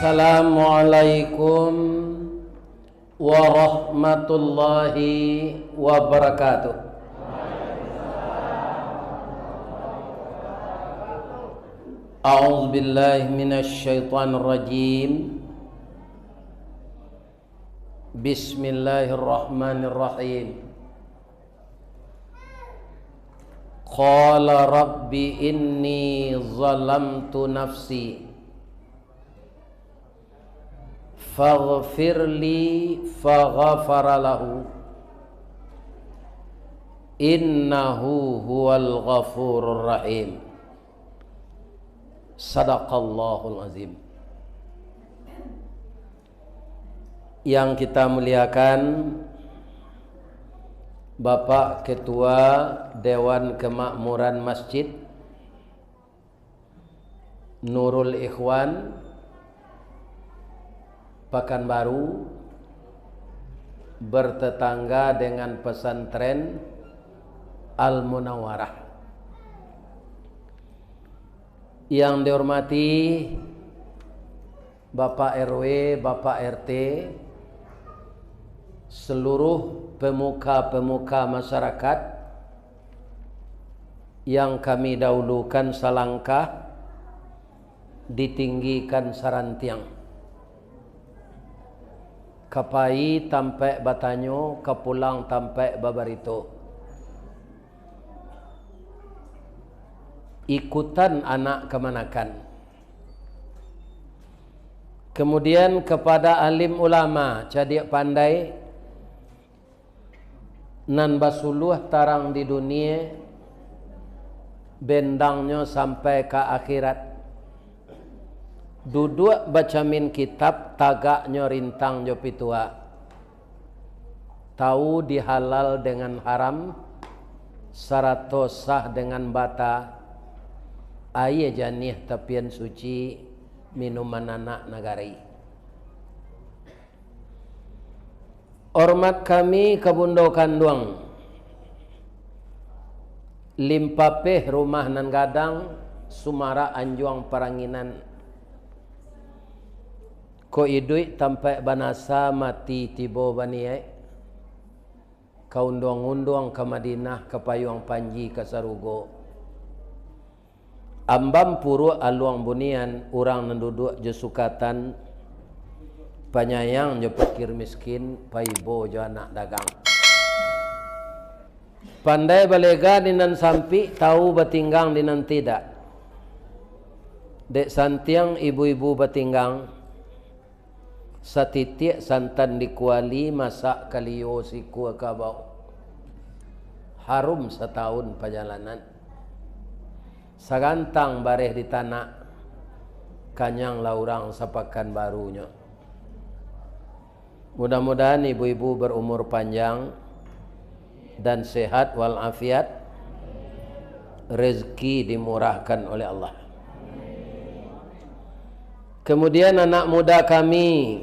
Assalamualaikum warahmatullahi wabarakatuh. A'udzu billahi minasy syaithanir rajim. Bismillahirrahmanirrahim. Qala rabbi inni zalamtu nafsi faghfirli faghfara lahu innahu huwal ghafurur rahim. Sadaqallahul azim. Yang kita muliakan Bapak Ketua Dewan Kemakmuran Masjid Nurul Ikhwan Pekanbaru, bertetangga dengan pesantren Al-Munawwarah. Yang dihormati Bapak RW, Bapak RT, seluruh pemuka-pemuka masyarakat yang kami dahulukan salangkah, ditinggikan sarantiang. Kapai tampai batanyo, kapulang tampai babarito. Ikutan anak kemanakan. Kemudian kepada alim ulama, cadik pandai, nan basuluh tarang di dunia, bendangnya sampai ke akhirat. Duduk bacamin kitab, tagaknya rintang jopi tua. Tahu dihalal dengan haram, sarato sah dengan bata. Aye janih tapian suci, minuman anak nagari. Hormat kami kebundo kanduang. Limpapeh rumah nan gadang, Sumara Anjuang Paranginan. Ko idui tampai banasa mati tibo baniai. Kaundong-undong ke Madinah, ke Payuang Panji, ke Sarugo. Ambam puru aluang bunian, urang nenduduk jesukatan, panyayang jo pikir miskin, paibo jo anak dagang. Pandai balega dinan sampi, tahu batinggang dinan tidak. Dek santiang ibu-ibu batinggang, satitik santan dikuali, masak kaliyo siku kabau. Harum setahun perjalanan. Sagantang bareh di tanah, kanyang laurang sapakan barunya. Mudah-mudahan ibu-ibu berumur panjang dan sehat walafiat, rezeki dimurahkan oleh Allah. Kemudian anak muda kami,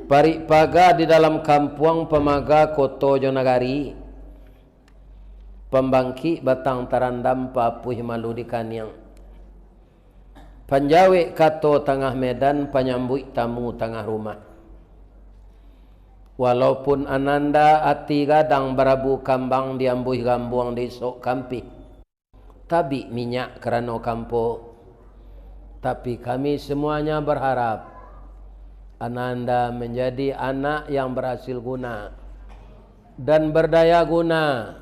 Parikpaga di dalam kampung Pemaga Koto Jonagari, Pembangki Batang Tarandam Papuh Malu di Kaniang, Panjawe Kato tengah Medan, penyambut tamu tengah rumah. Walaupun ananda ati gadang barabu kambang diambuh gambuang di sok kampi, tabi minyak kerana kampo. Tapi kami semuanya berharap ananda menjadi anak yang berhasil guna dan berdaya guna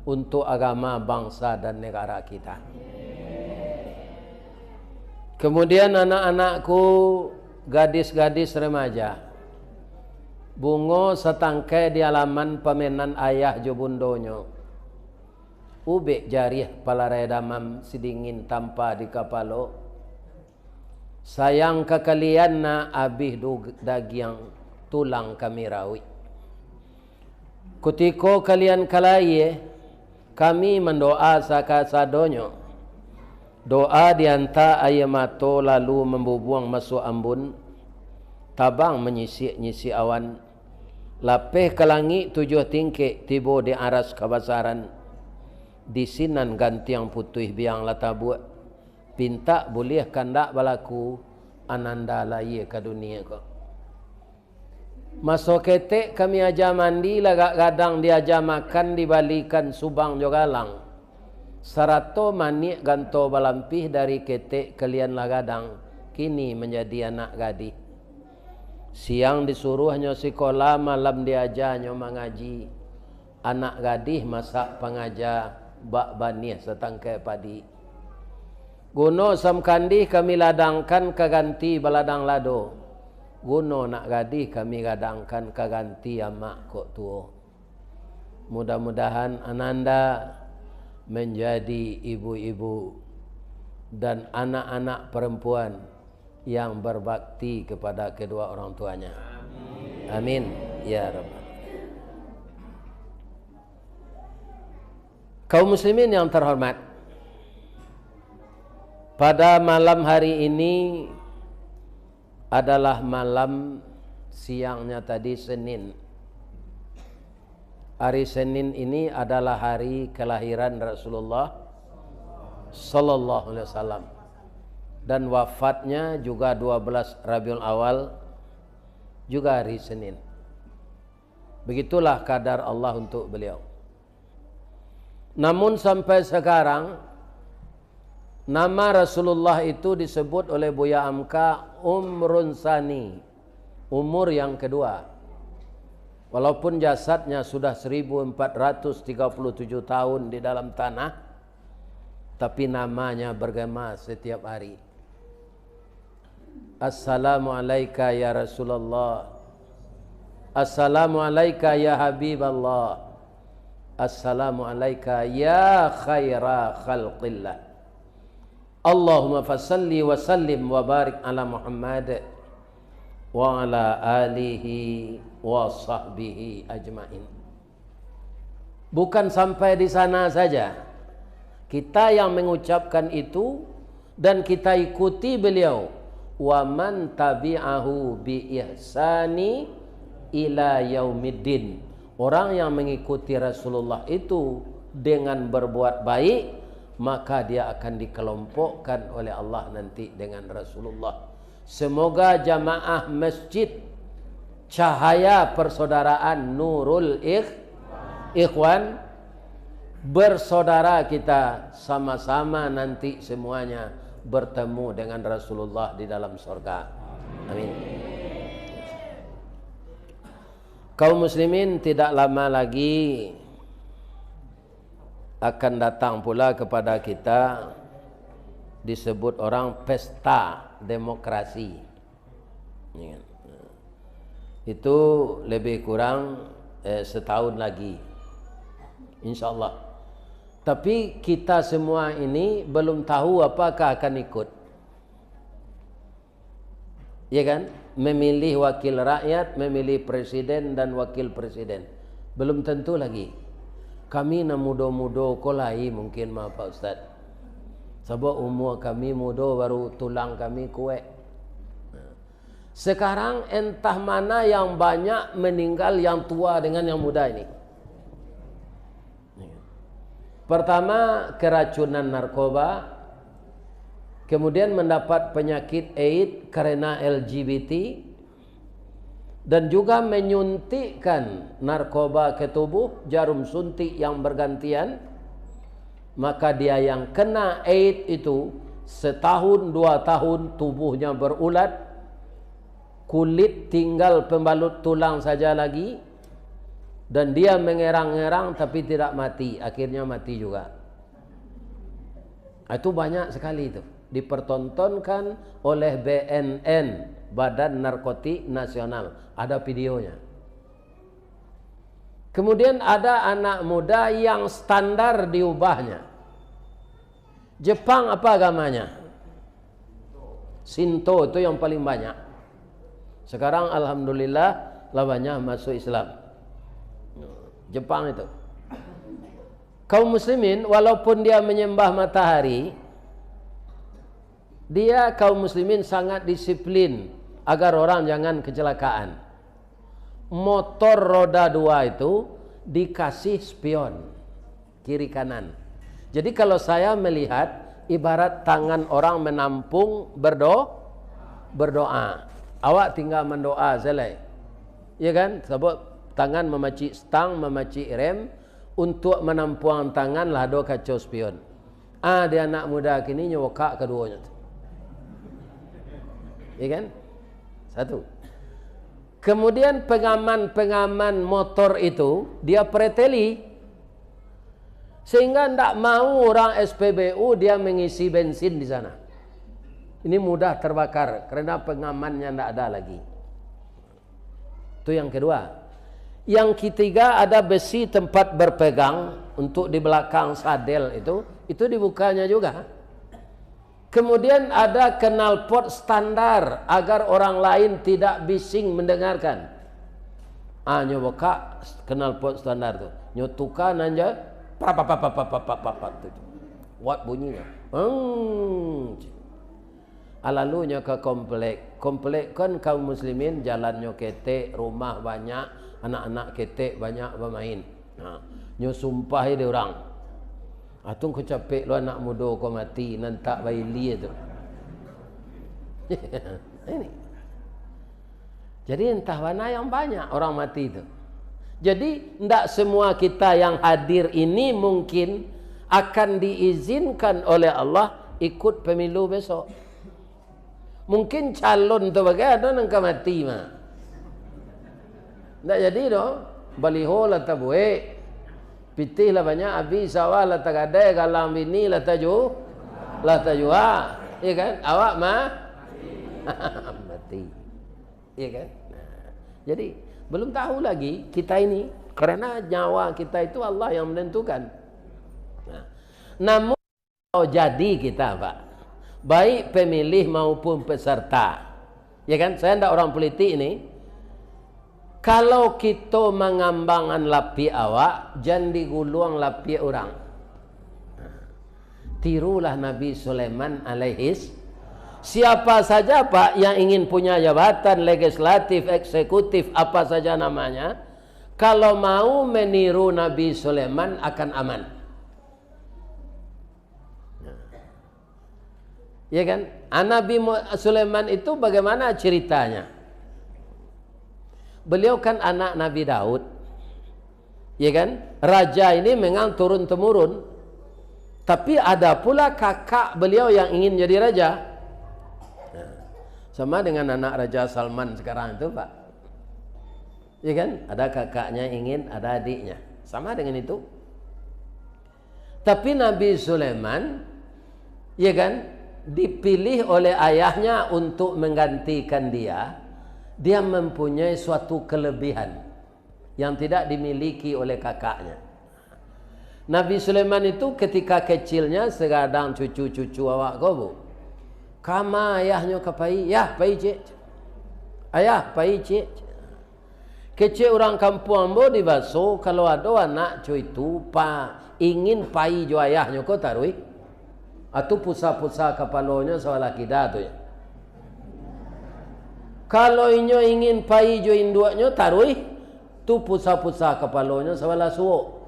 untuk agama, bangsa dan negara kita. Kemudian anak-anakku, gadis-gadis remaja, bungo setangkai di halaman pemenan ayah jobundonyo. Ubek jarih palarai damam sidingin tanpa di kapalo. Sayang kekalian na abih dagiang tulang kami rawi. Kutiko kalian kalaye, kami mendoa saka sadonyo. Doa dianta ayamato lalu membubuang masuk ambun, tabang menyisi awan. Lapeh ke langit 7 tingkik tibo di aras kabasaran. Di sinan gantiang putih biang latabuat. Pinta boleh kandak balaku ananda lai ke dunia ko. Masuk ketek kami aja mandi lagak gadang dia aja makan dibalikan subang jogalang. Sarato manik ganto balampih dari ketek kalian lagadang kini menjadi anak gadis. Siang disuruhnya sekolah, malam diajarnya mengaji. Anak gadis masak pengajar bak banih setangkai padi. Guno samkandi kami ladangkan keganti baladang lado. Guno nak gadis kami gadangkan keganti amak kok tuo. Mudah-mudahan ananda menjadi ibu-ibu dan anak-anak perempuan yang berbakti kepada kedua orang tuanya. Amin. Ya Rabbal. Kaum muslimin yang terhormat, pada malam hari ini adalah malam siangnya tadi Senin. Hari Senin ini adalah hari kelahiran Rasulullah sallallahu alaihi wasallam dan wafatnya juga 12 Rabiul Awal juga hari Senin. Begitulah kadar Allah untuk beliau. Namun sampai sekarang nama Rasulullah itu disebut oleh Buya Amka umrun sani, umur yang kedua. Walaupun jasadnya sudah 1437 tahun di dalam tanah, tapi namanya bergema setiap hari. Assalamualaikum ya Rasulullah. Assalamualaikum ya Habiballah. Assalamualaikum ya khaira khalqillah. Allahumma fasalli wa sallim wa barik ala Muhammad wa ala alihi wa sahbihi ajmain. Bukan sampai di sana saja. Kita yang mengucapkan itu dan kita ikuti beliau. Wa man tabi'ahu bi ihsani ila yaumiddin. Orang yang mengikuti Rasulullah itu dengan berbuat baik, maka dia akan dikelompokkan oleh Allah nanti dengan Rasulullah. Semoga jamaah masjid cahaya persaudaraan Nurul Ikhwan bersaudara kita sama-sama nanti semuanya bertemu dengan Rasulullah di dalam surga. Amin. Kaum muslimin, tidak lama lagi akan datang pula kepada kita disebut orang pesta demokrasi. Itu lebih kurang setahun lagi, InsyaAllah. Tapi kita semua ini belum tahu apakah akan ikut. Ya kan? Memilih wakil rakyat, memilih presiden dan wakil presiden. Belum tentu lagi. Kami na mudo-mudo kolai mungkin Pak Ustaz. Sebab umur kami mudo baru tulang kami kuek. Sekarang entah mana yang banyak meninggal yang tua dengan yang muda ini. Pertama, keracunan narkoba. Kemudian mendapat penyakit AIDS karena LGBT. Dan juga menyuntikkan narkoba ke tubuh, jarum suntik yang bergantian. Maka dia yang kena AIDS itu setahun 2 tahun tubuhnya berulat, kulit tinggal pembalut tulang saja lagi, dan dia mengerang-erang tapi tidak mati, akhirnya mati juga. Itu banyak sekali itu dipertontonkan oleh BNN, Badan Narkotik Nasional, ada videonya. Kemudian ada anak muda yang standar diubahnya. Jepang apa agamanya? Shinto itu yang paling banyak. Sekarang alhamdulillah lawannya masuk Islam. Jepang itu. Kaum muslimin walaupun dia menyembah matahari, dia kaum muslimin sangat disiplin agar orang jangan kecelakaan. Motor roda 2 itu dikasih spion kiri kanan. Jadi kalau saya melihat ibarat tangan orang menampung berdoa. Awak tinggal mendoa selai. Ya kan? Sebab tangan memacik stang, memacik rem, untuk menampuang tangan lah do kacau spion. Dia anak muda kini nyokak keduanya. Ya kan? Satu. Kemudian pengaman motor itu dia preteli, sehingga tidak mau orang SPBU dia mengisi bensin di sana. Ini mudah terbakar karena pengamannya tidak ada lagi. Itu yang kedua. Yang ketiga, ada besi tempat berpegang untuk di belakang sadel itu dibukanya juga. Kemudian ada knalpot standar agar orang lain tidak bising mendengarkan. Nyoboka knalpot standar tuh, nyotukan aja, buat bunyinya. Lalunya ke komplek kan kaum muslimin jalannya ketek, rumah banyak, anak-anak ketek banyak bermain. Nyo sumpah dia orang. Atung ku capek lu anak muda kau mati nantak bayi li itu. Ini. Jadi entah mana yang banyak orang mati itu. Jadi tidak semua kita yang hadir ini mungkin akan diizinkan oleh Allah ikut pemilu besok. Mungkin calon tu bagai ada nang mati mah. Tak jadi doh. Baliho lah tak buat. Pitih lah banyak habis sawah lah tak ada, galang bini lah tak ju. Lah tak jua. Iya kan? Awak mah mati. Iya kan? Nah, jadi belum tahu lagi kita ini, karena nyawa kita itu Allah yang menentukan. Nah, namun kalau jadi kita Pak, baik pemilih maupun peserta, ya kan? Saya tidak orang politik ini. Kalau kita mengambangan lapi awak, jangan diguluang lapi orang. Tirulah Nabi Sulaiman alaihis. Siapa saja Pak yang ingin punya jabatan legislatif, eksekutif, apa saja namanya, kalau mau meniru Nabi Sulaiman akan aman. Ya kan? Nabi Sulaiman itu bagaimana ceritanya? Beliau kan anak Nabi Daud. Ya kan? Raja ini memang turun-temurun. Tapi ada pula kakak beliau yang ingin jadi raja. Sama dengan anak Raja Salman sekarang itu Pak. Ya kan? Ada kakaknya ingin, ada adiknya. Sama dengan itu. Tapi Nabi Sulaiman, ya kan, dipilih oleh ayahnya untuk menggantikan dia. Dia mempunyai suatu kelebihan yang tidak dimiliki oleh kakaknya. Nabi Sulaiman itu ketika kecilnya sedang cucu-cucu awak gobo. Kama ayahnya kapai, ya pai cik. Ayah pai cik. Kecil orang kampung ambo di baso kalau ada anak cuitu ingin pai jo ayahnya ko tarui. Atau pusa-pusa kepalanya soal kita tu ya. Kalau inyo ingin pai jo induaknya tarui, tu pusa-pusa kepalanya sawala suo.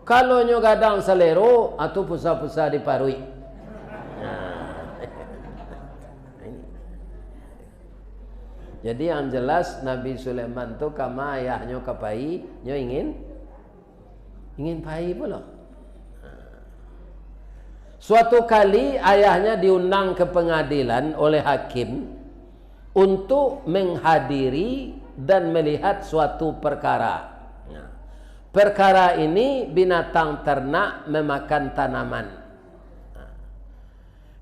Kalau nyo gadang selero, atau pusa-pusa diparui. Jadi yang jelas Nabi Sulaiman tu kama ayahnya kapai, nyo ingin pai pula. Suatu kali ayahnya diundang ke pengadilan oleh hakim untuk menghadiri dan melihat suatu perkara. Perkara ini binatang ternak memakan tanaman.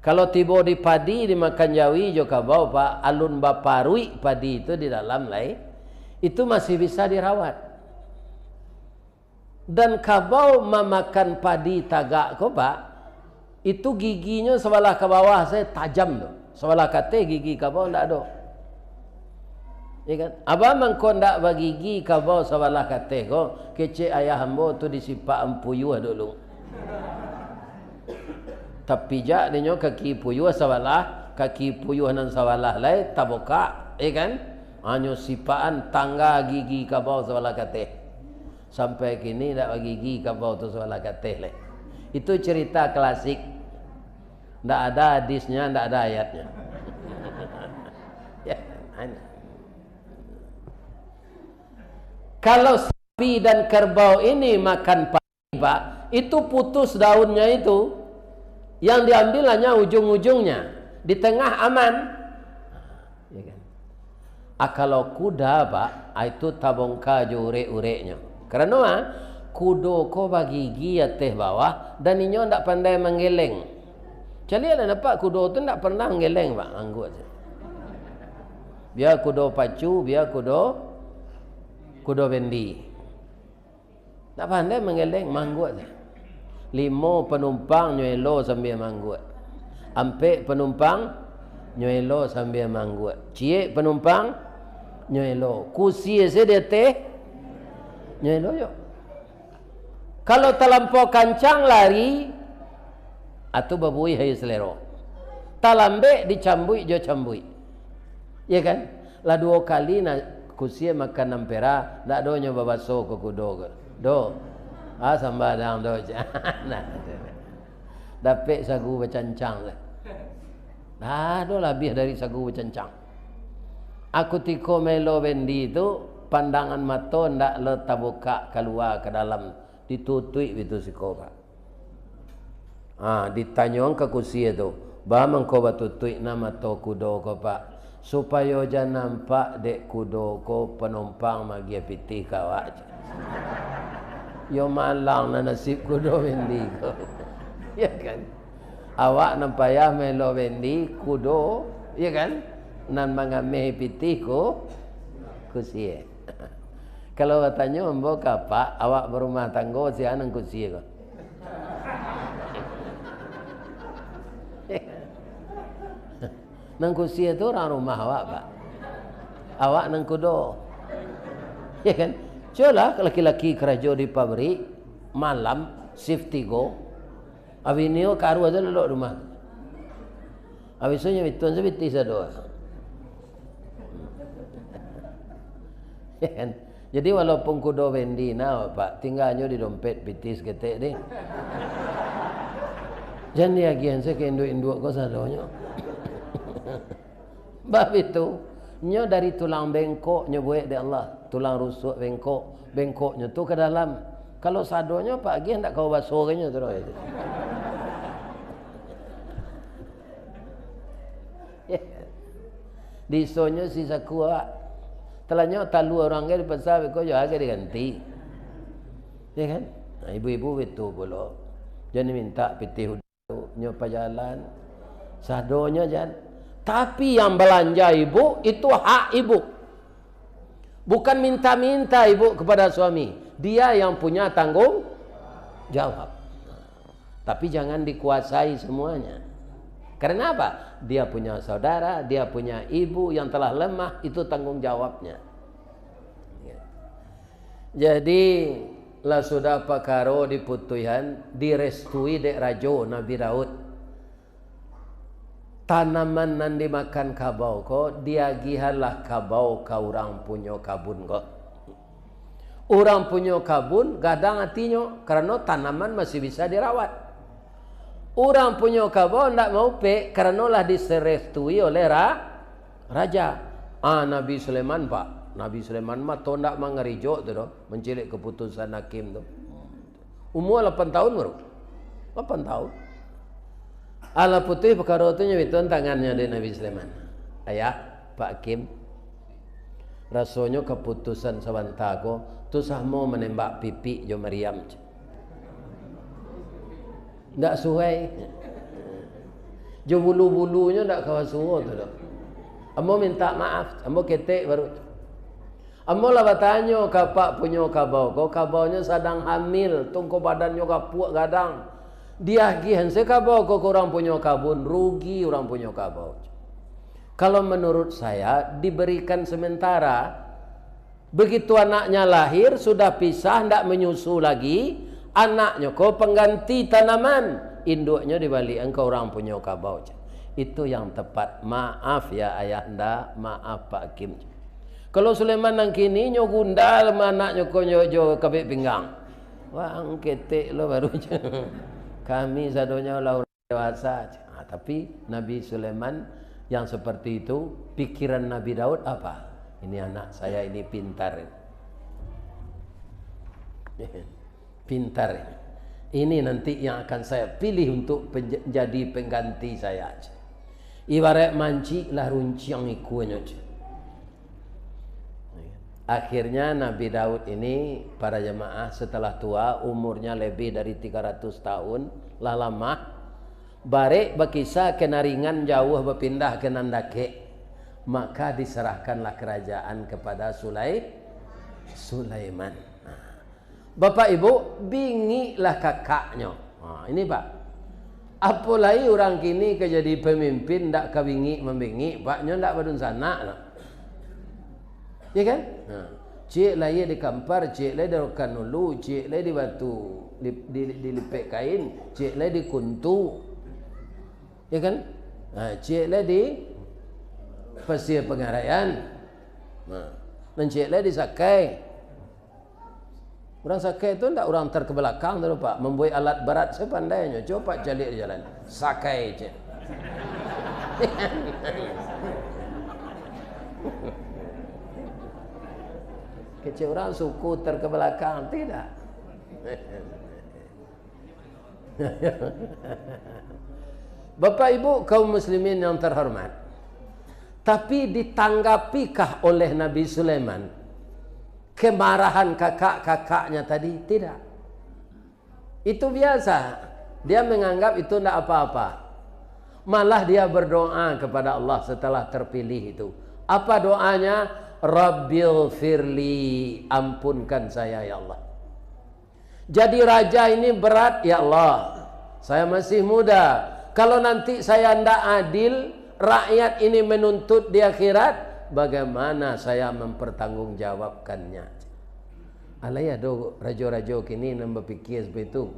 Kalau tiba di padi dimakan jawi juga bau Pak, alun baparui padi itu di dalam lai, itu masih bisa dirawat. Dan kabau memakan padi tagak ko Pak, itu giginya sebelah ke bawah saya tajam tu. Sebelah kate gigi kabau ndak ada. Ya kan? Abang mangko ndak bagigi kabau sebelah kate ko, kece ayah hambo tu disipak empuyu dulu. Tapi jak dia kaki puyuh sebelah, kaki puyuh nan sebelah lai taboka, ya kan? Anyo sipaan tangga gigi kabau sebelah kate. Sampai kini ndak bagigi kabau tu sebelah kate lai. Itu cerita klasik. Ndak ada hadisnya, ndak ada ayatnya. Kalau sapi dan kerbau ini makan padi, Pak, itu putus daunnya itu. Yang diambil hanya ujung-ujungnya. Di tengah aman. Ya kan? Kalau kuda, Pak, itu tabongka jo urek-ureknya. Karena kudo ko bagi gigi teh bawah dan inyo ndak pandai menggeleng. Jadi ada nampak kudo tu ndak pernah menggeleng, Pak, anggut. Biar kudo pacu, biar kudo bendi. Tak pandai menggeleng, manggut. 5 penumpang nyuelo sambil manggut. Ampe penumpang nyuelo sambil manggut. Cie penumpang nyuelo. Kursi dia teh nyuelo yo. Kalau terlampau kancang lari atau babui hai selero. Talambe dicambui jo cambui. Ya kan? Lah 2 kali na kusia makan nampera, ndak do nyoba baso ke kudo ke. Do. Sambadang do. Nah. Dapat sagu bercancang lah. Do lebih dari sagu bercancang. Aku tiko melo bendi itu pandangan mata ndak le tabuka keluar ke dalam ditutui itu sikoba. Ditanyong ke kusia tu. Ba mangko batutui nama to kudo ko, Pak. Supaya jangan nampak dek kudo ko penumpang magia pitih kawak. Yo malang na nasib kudo bendi ko. Ya kan? Awak nampak ya melo bendi kudo, ya kan? Nan mangameh pitih ko kusia. Kalau katanya mbok Pak, awak berumah tangga si anang kusia ko. Nang kusia tu orang rumah awak, Pak. Awak nang kudo. Ya kan? Cobalah laki-laki kerja di pabrik malam shift 3. Abi ni karu aja lelok rumah. Abisnya bitun sebiti sado. Ya kan? Jadi walaupun kudo bendi Pak, tinggalnya di dompet pitis ketek deh. Jangan dia gian saya ke induk-induk kau sadonya. Bab itu nyo dari tulang bengkok nyo buat de Allah, tulang rusuk bengkoknya tu ke dalam. Kalau sadonya Pak gian tak kau basuh nya terus. Di sonyo si sakua telahnya talu orang ke di pasar ko yo agak diganti. Ya kan? Nah, ibu-ibu itu pula. Jangan minta pitih nyo pajalan. Sadonya jangan. Tapi yang belanja ibu itu hak ibu. Bukan minta-minta ibu kepada suami. Dia yang punya tanggung jawab. Tapi jangan dikuasai semuanya. Karena apa? Dia punya saudara, dia punya ibu yang telah lemah, itu tanggung jawabnya. Jadi lah sudah pakaro diputuhan, direstui dek rajo Nabi Daud. Tanaman nan dimakan kabau ko, dia gihalah kabau ka orang punya kabun ko. Orang punya kabun gadang hatinya karena tanaman masih bisa dirawat. Orang punya kabau tidak mau pe karena lah diserestui oleh raja. Nabi Sulaiman, Pak. Nabi Sulaiman mah to ndak mangerijo tu doh, mencilik keputusan hakim tu. Umur 8 tahun baru. 8 tahun. Ala putih perkara tu nyawitun tangannya dari Nabi Sulaiman. Ayah, Pak Hakim. Rasanya keputusan sawantako tu sahmo menembak pipi jo Maryam. Tak suai. Jo bulu-bulunya tak kawa suruh tu dah. Amo minta maaf, amo ketek baru. Amo lah bertanya kapak punya kabau, kau kabaunya sedang hamil, tunggu badannya kapuak gadang. Dia gihan sekabau kau orang punya kabun, rugi orang punya kabau. Kalau menurut saya diberikan sementara. Begitu anaknya lahir sudah pisah, tidak menyusu lagi. Anaknya kau pengganti tanaman, induknya dibalik engkau orang punya kabau. Itu yang tepat. Maaf ya ayahanda, maaf Pak Hakim. Kalau Sulaiman nang kini nyo gundal anaknya kau nyo kabik pinggang. Wah ketek lo baru. Kami sadonya lah orang dewasa. Tapi Nabi Sulaiman yang seperti itu, pikiran Nabi Daud apa? Ini anak saya ini pintar. Pintar. Ini nanti yang akan saya pilih untuk jadi pengganti saya. Ibarat manci lah runciang ikunya. Akhirnya Nabi Daud ini para jemaah setelah tua, umurnya lebih dari 300 tahun lah lama, barek berkisah kenaringan jauh berpindah ke Nandake, maka diserahkanlah kerajaan kepada Sulaiman. Bapak Ibu, bingilah kakaknya. Ini Pak, apalagi orang kini ke jadi pemimpin ndak kebingi membingi, paknya ndak badun sana lah. Ya kan? Cik lah di kampar, cik lah di rokan ulu, cik lah di batu, dilipek kain, cik lah di kuntu. Ya kan? Cik lah di pasir pengaraian. Dan cik lah di sakai. Orang sakai itu tidak orang terkebelakang tu Pak, membuat alat berat sepandainya. Coba cari di jalan. Sakai cik. Kecil orang suku terkebelakang tidak. Bapak Ibu kaum muslimin yang terhormat, tapi ditanggapikah oleh Nabi Sulaiman kemarahan kakak-kakaknya tadi? Tidak. Itu biasa. Dia menganggap itu tidak apa-apa. Malah dia berdoa kepada Allah setelah terpilih itu. Apa doanya? Rabbil firli, ampunkan saya ya Allah. Jadi raja ini berat ya Allah. Saya masih muda. Kalau nanti saya tidak adil, rakyat ini menuntut di akhirat, bagaimana saya mempertanggungjawabkannya? Alaya do raja-raja kini nambah pikir seperti itu.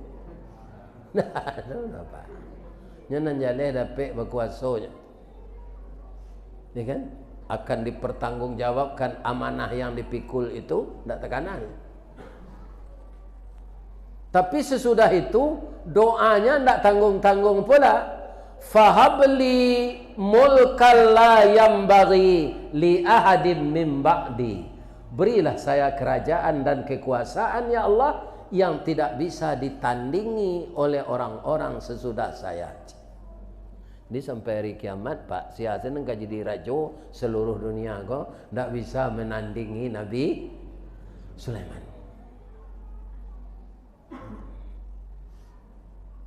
Nah, apa? Nyonan jale dapat berkuasanya. Ya kan? Akan dipertanggungjawabkan amanah yang dipikul itu, tidak tekanan. Tapi sesudah itu doanya tidak tanggung-tanggung pula. Fahabli mulkal la yambaghi li ahadin min ba'di. Berilah saya kerajaan dan kekuasaan ya Allah yang tidak bisa ditandingi oleh orang-orang sesudah saya. Ini sampai hari kiamat Pak, siasat enggak jadi raja seluruh dunia kok tidak bisa menandingi Nabi Sulaiman.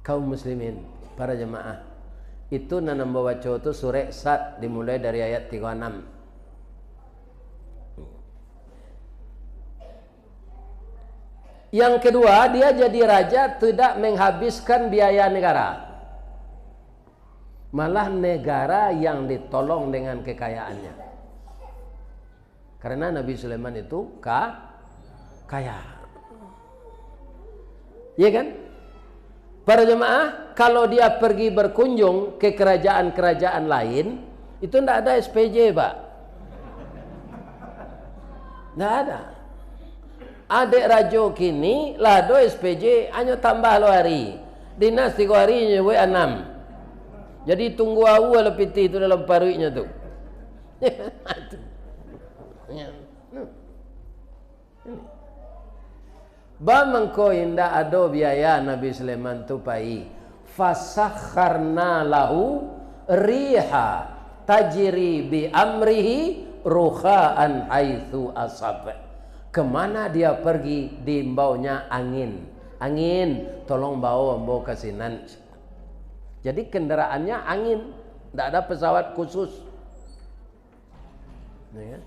Kaum muslimin, para jemaah, itu nanam bawa itu surah Sad dimulai dari ayat 36. Yang kedua, dia jadi raja tidak menghabiskan biaya negara. Malah negara yang ditolong dengan kekayaannya. Karena Nabi Sulaiman itu kaya. Iya kan? Para jemaah, kalau dia pergi berkunjung ke kerajaan-kerajaan lain, itu tidak ada SPJ Pak. Tidak ada. Adik raja kini lah do SPJ hanya tambah lo hari. Dinas 3 hari nyewe 6. Jadi tunggu awal piti itu dalam paruiknya tu. Bamangko indah ado biaya Nabi Sulaiman tu pai. Fasakharna lahu riha tajri bi amrihi ruhaan haitsu asab. Kemana dia pergi diimbaunya angin. Angin tolong bawa kasinan. Jadi kendaraannya angin, tidak ada pesawat khusus. Ya.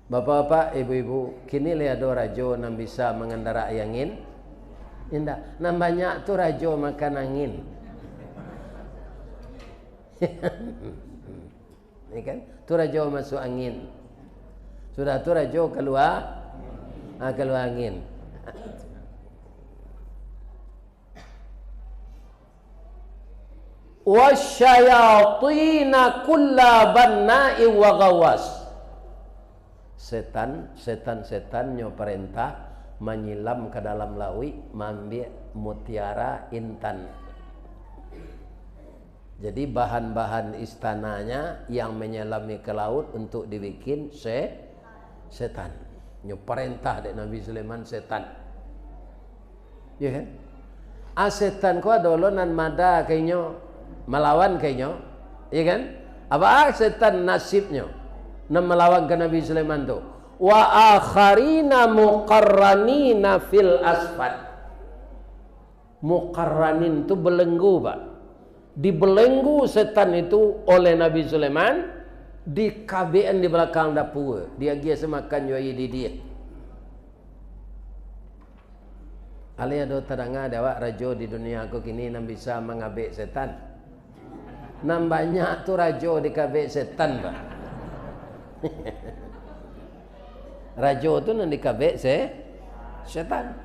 Bapak-bapak, ibu-ibu, kini lihat ada raja yang bisa mengendarai angin. Indah, nah banyak tu raja makan angin. Ini kan, tu raja masuk angin. Sudah tu raja keluar angin. wasyayatina kulla banna'i wa gawas. Setan-setannya perintah menyilam ke dalam laut, mengambil mutiara intan. Jadi bahan-bahan istananya yang menyelami ke laut untuk dibikin setan. Nyo perintah dek Nabi Sulaiman setan. Ya kan? Setan ko adolonan mada kainyo melawan kainyo. Ya kan? Apa setan nasibnya na melawan ke Nabi Sulaiman tu? Wa akharina muqarranina fil asfad. Muqarranin tu belenggu, Pak. Dibelenggu setan itu oleh Nabi Sulaiman di KBN di belakang dapur. Dia gia semakan yoi di dia. Ali ada teranga dewa rajo di dunia aku kini nam bisa mengabek setan. Nam banyak tu rajo di kabek setan, Pak. Rajo tu nam di kabek setan.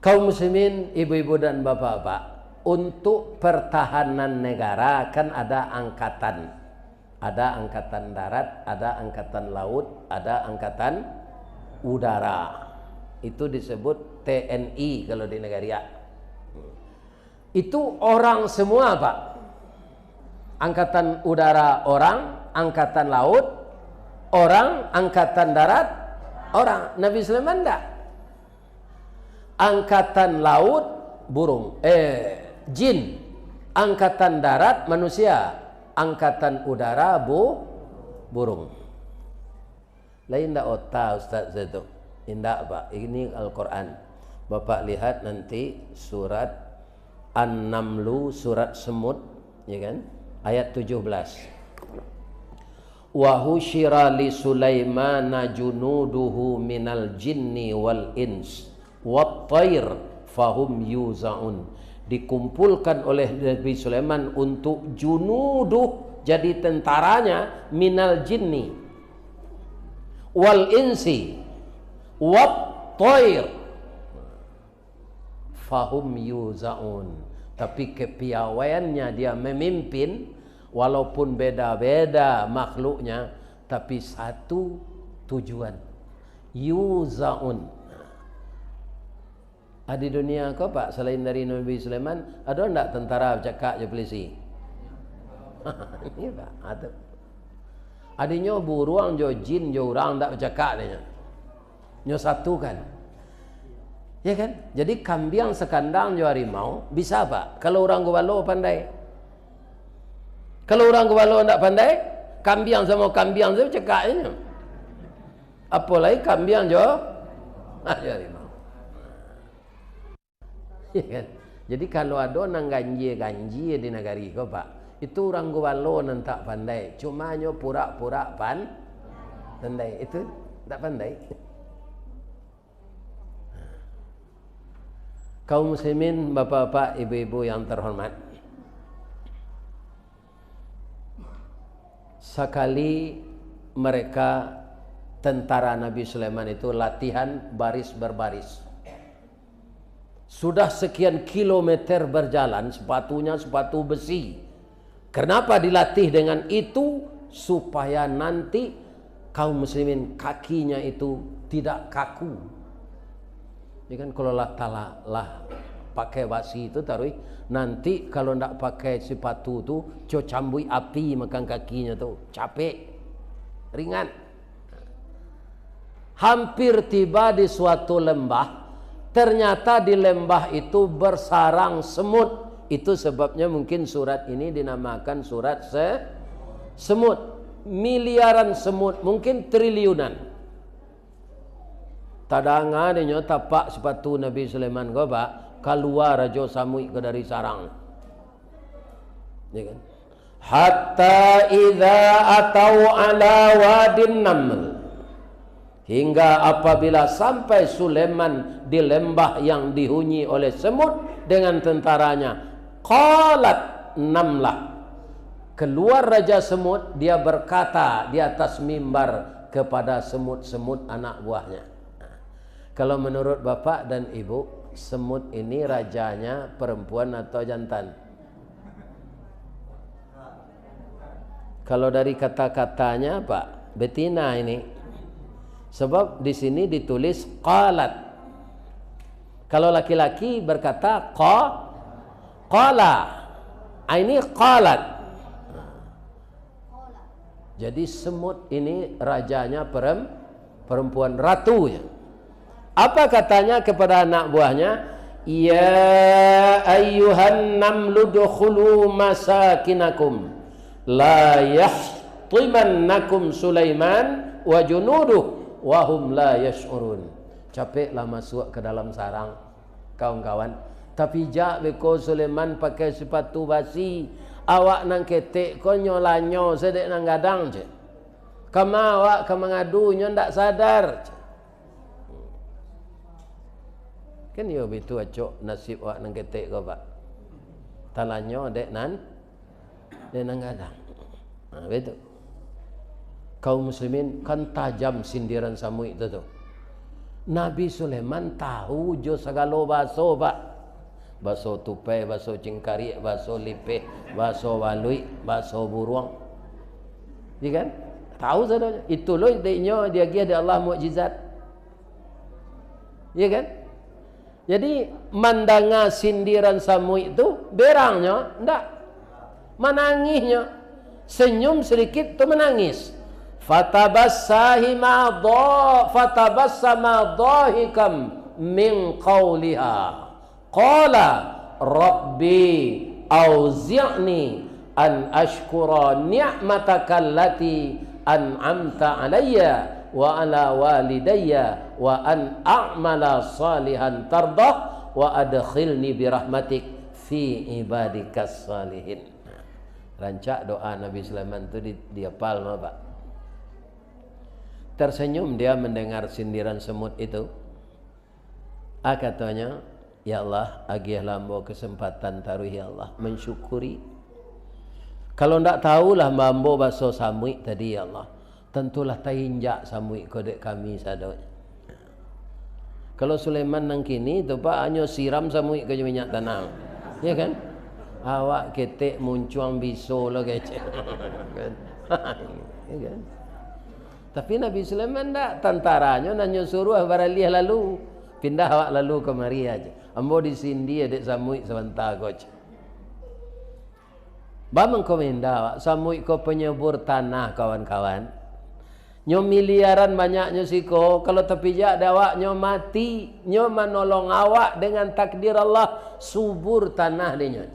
Kaum muslimin, ibu-ibu dan bapak-bapak, untuk pertahanan negara kan ada angkatan. Ada angkatan darat, ada angkatan laut, ada angkatan udara. Itu disebut TNI kalau di negara. Itu orang semua, Pak. Angkatan udara orang, angkatan laut orang, angkatan darat orang. Nabi Sulaiman enggak. Angkatan laut burung, jin. Angkatan darat manusia. Angkatan udara burung. Lain tak otak Ustaz itu. Indah, Pak. Ini Al-Quran. Bapak lihat nanti surat An-Namlu, surat semut, ya kan? Ayat 17. Wa husyira li Sulaimana junuduhu minal jinni wal ins wat-thair fahum yuzaun. Dikumpulkan oleh Nabi Sulaiman untuk junuduh, jadi tentaranya, minal jinni wal insi wat-thair fahum yuzaun. Tapi kepiawaiannya dia memimpin, walaupun beda-beda makhluknya, tapi satu tujuan, yuzaun. Di dunia kau, Pak, selain dari Nabi Sulaiman, ada enggak tentara bercakap je polisi? Ini, Pak, ada. Adanya buruang jo jin jo orang enggak bercakap dia. Nyo satu kan. Ya kan? Jadi kambing sekandang jo harimau bisa, Pak, kalau orang gubalo pandai. Kalau orang gubalo enggak pandai, kambing sama kambing tu bercakapnya. Apalagi kambing jo harimau. Ya kan? Jadi kalau ada nang ganji di negari ko, Pak, itu orang gubalo nan tak pandai, cuma nyo pura-pura pandai, itu tak pandai. Kaum muslimin, bapak-bapak, ibu-ibu yang terhormat, sekali mereka tentara Nabi Sulaiman itu latihan baris berbaris. Sudah sekian kilometer berjalan, sepatunya sepatu besi. Kenapa dilatih dengan itu? Supaya nanti kaum muslimin kakinya itu tidak kaku. Ya kan, kalau lah pakai basi itu taruh, nanti kalau tidak pakai sepatu itu cambui api makan kakinya tuh, capek, ringan. Hampir tiba di suatu lembah. Ternyata di lembah itu bersarang semut. Itu sebabnya mungkin surat ini dinamakan surat semut. Miliaran semut, mungkin triliunan. Tadanga dia tapak sepatu Nabi Sulaiman ko, Pak, keluar raja samui ke dari sarang. Ya kan? Hatta idza atau ala wadin naml. Hingga apabila sampai Sulaiman di lembah yang dihuni oleh semut dengan tentaranya, qalat namlah, keluar raja semut, dia berkata di atas mimbar kepada semut-semut anak buahnya. Kalau menurut bapak dan ibu, semut ini rajanya perempuan atau jantan? Kalau dari kata-katanya, Pak, betina ini. Sebab di sini ditulis qalat. Kalau laki-laki berkata qala. Ini qalat. Jadi semut ini rajanya perempuan, ratunya. Apa katanya kepada anak buahnya? Ya ayyuhan namlu dukhulu masakinakum la yahtimannakum Sulaiman wa junuduh wa hum la yash'urun. Capeklah masuk ke dalam sarang, kawan-kawan. Tapi jak beko Sulaiman pakai sepatu basi, awak nang ketek ko nyolanyo sedek nang gadang je. Kama awak ke mengadu nyo ndak sadar. Kan yo begitu acok nasib awak nang ketek ko pak. Talanyo dek nang gadang. Nah, betul. Kaum muslimin kan tajam sindiran Samui itu tuh. Nabi Sulaiman tahu jo segala baso pak. Baso tupai, baso cingkari, baso lipeh, baso walui, baso buruang. Iya kan? Tahu saudara. Itu loh dia ada Allah mukjizat. Iya kan? Jadi mandanga sindiran Samui itu berangnya ndak. Menangisnya. Senyum sedikit tu menangis. Fatabassama dhahikam min qawliha. Qala rabbi auzi'ni an ashkura ni'mataka allati an'amta alayya wa ala walidayya wa an a'mala salihan tardah wa adkhilni birahmatik fi ibadikas salihin. Rancak doa Nabi Sulaiman itu dihafal Pak. Tersenyum dia mendengar sindiran semut itu. Katanya, ya Allah, agih lambo kesempatan taruh ya Allah mensyukuri. Kalau ndak tahulah mambo baso Samui tadi ya Allah, tentulah tainjak Samui kodek kami sadonya. Kalau Sulaiman nang kini tu Pak hanya siram Samui ke minyak tanah. Ya kan? Awak ketek muncuang biso lo kece. Ya kan? Tapi Nabi Sulaiman tak, tentaranya nanya suruh baralih lalu pindah awak lalu kemari aja. Ambo di sini adek Samui sebentar coach. Bamang komenda awak Samui ko penyebur tanah kawan-kawan. Nyo miliaran banyaknya siko, kalau terpijak awak nyo mati, nyo menolong awak dengan takdir Allah subur tanah dia.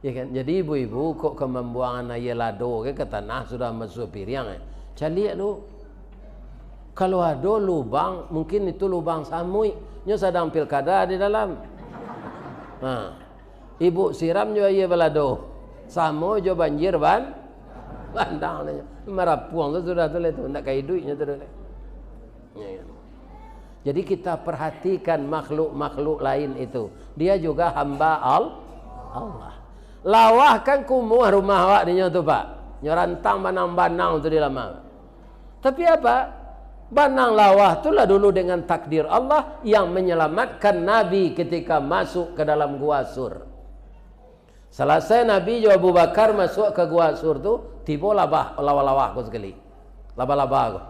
Ya kan? Jadi ibu-ibu kok ke membuangan air lado ke tanah sudah masuk piring cari lu. Kalau ada lubang, mungkin itu lubang Samui. Nyo sedang pilkada di dalam. Nah, ibu siram jo air balado. Samo jo banjir bandang nya. Marapuang tu sudah tu letu nak kai duitnya tu. Ya. Jadi kita perhatikan makhluk-makhluk lain itu. Dia juga hamba Allah. Lawah kan kumuh rumah awak dinya tu Pak. Nyorantang banang-banang tu di lama. Tapi apa? Banang lawah itulah dulu dengan takdir Allah yang menyelamatkan Nabi ketika masuk ke dalam gua Sur. Selesai Nabi Abu Bakar masuk ke gua Sur tu, tiba lawah-lawah ko sekali. Laba-laba ko.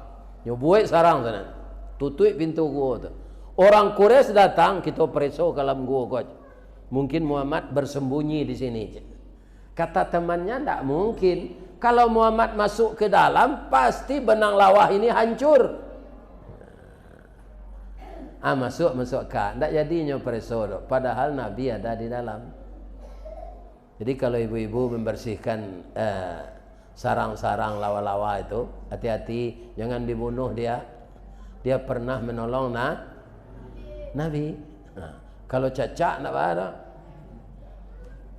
Nyobuai sarang sana. Tutup pintu gua tu. Orang Quraisy datang, kita preso ke dalam gua ko. Mungkin Muhammad bersembunyi di sini. Kata temannya, tidak mungkin. Kalau Muhammad masuk ke dalam, pasti benang lawah ini hancur. Masuk kak. Tidak jadinya preso. Padahal Nabi ada di dalam. Jadi kalau ibu-ibu membersihkan sarang-sarang lawa-lawa itu, hati-hati, jangan dibunuh dia. Dia pernah menolong Nabi. Kalau cacak nak ada.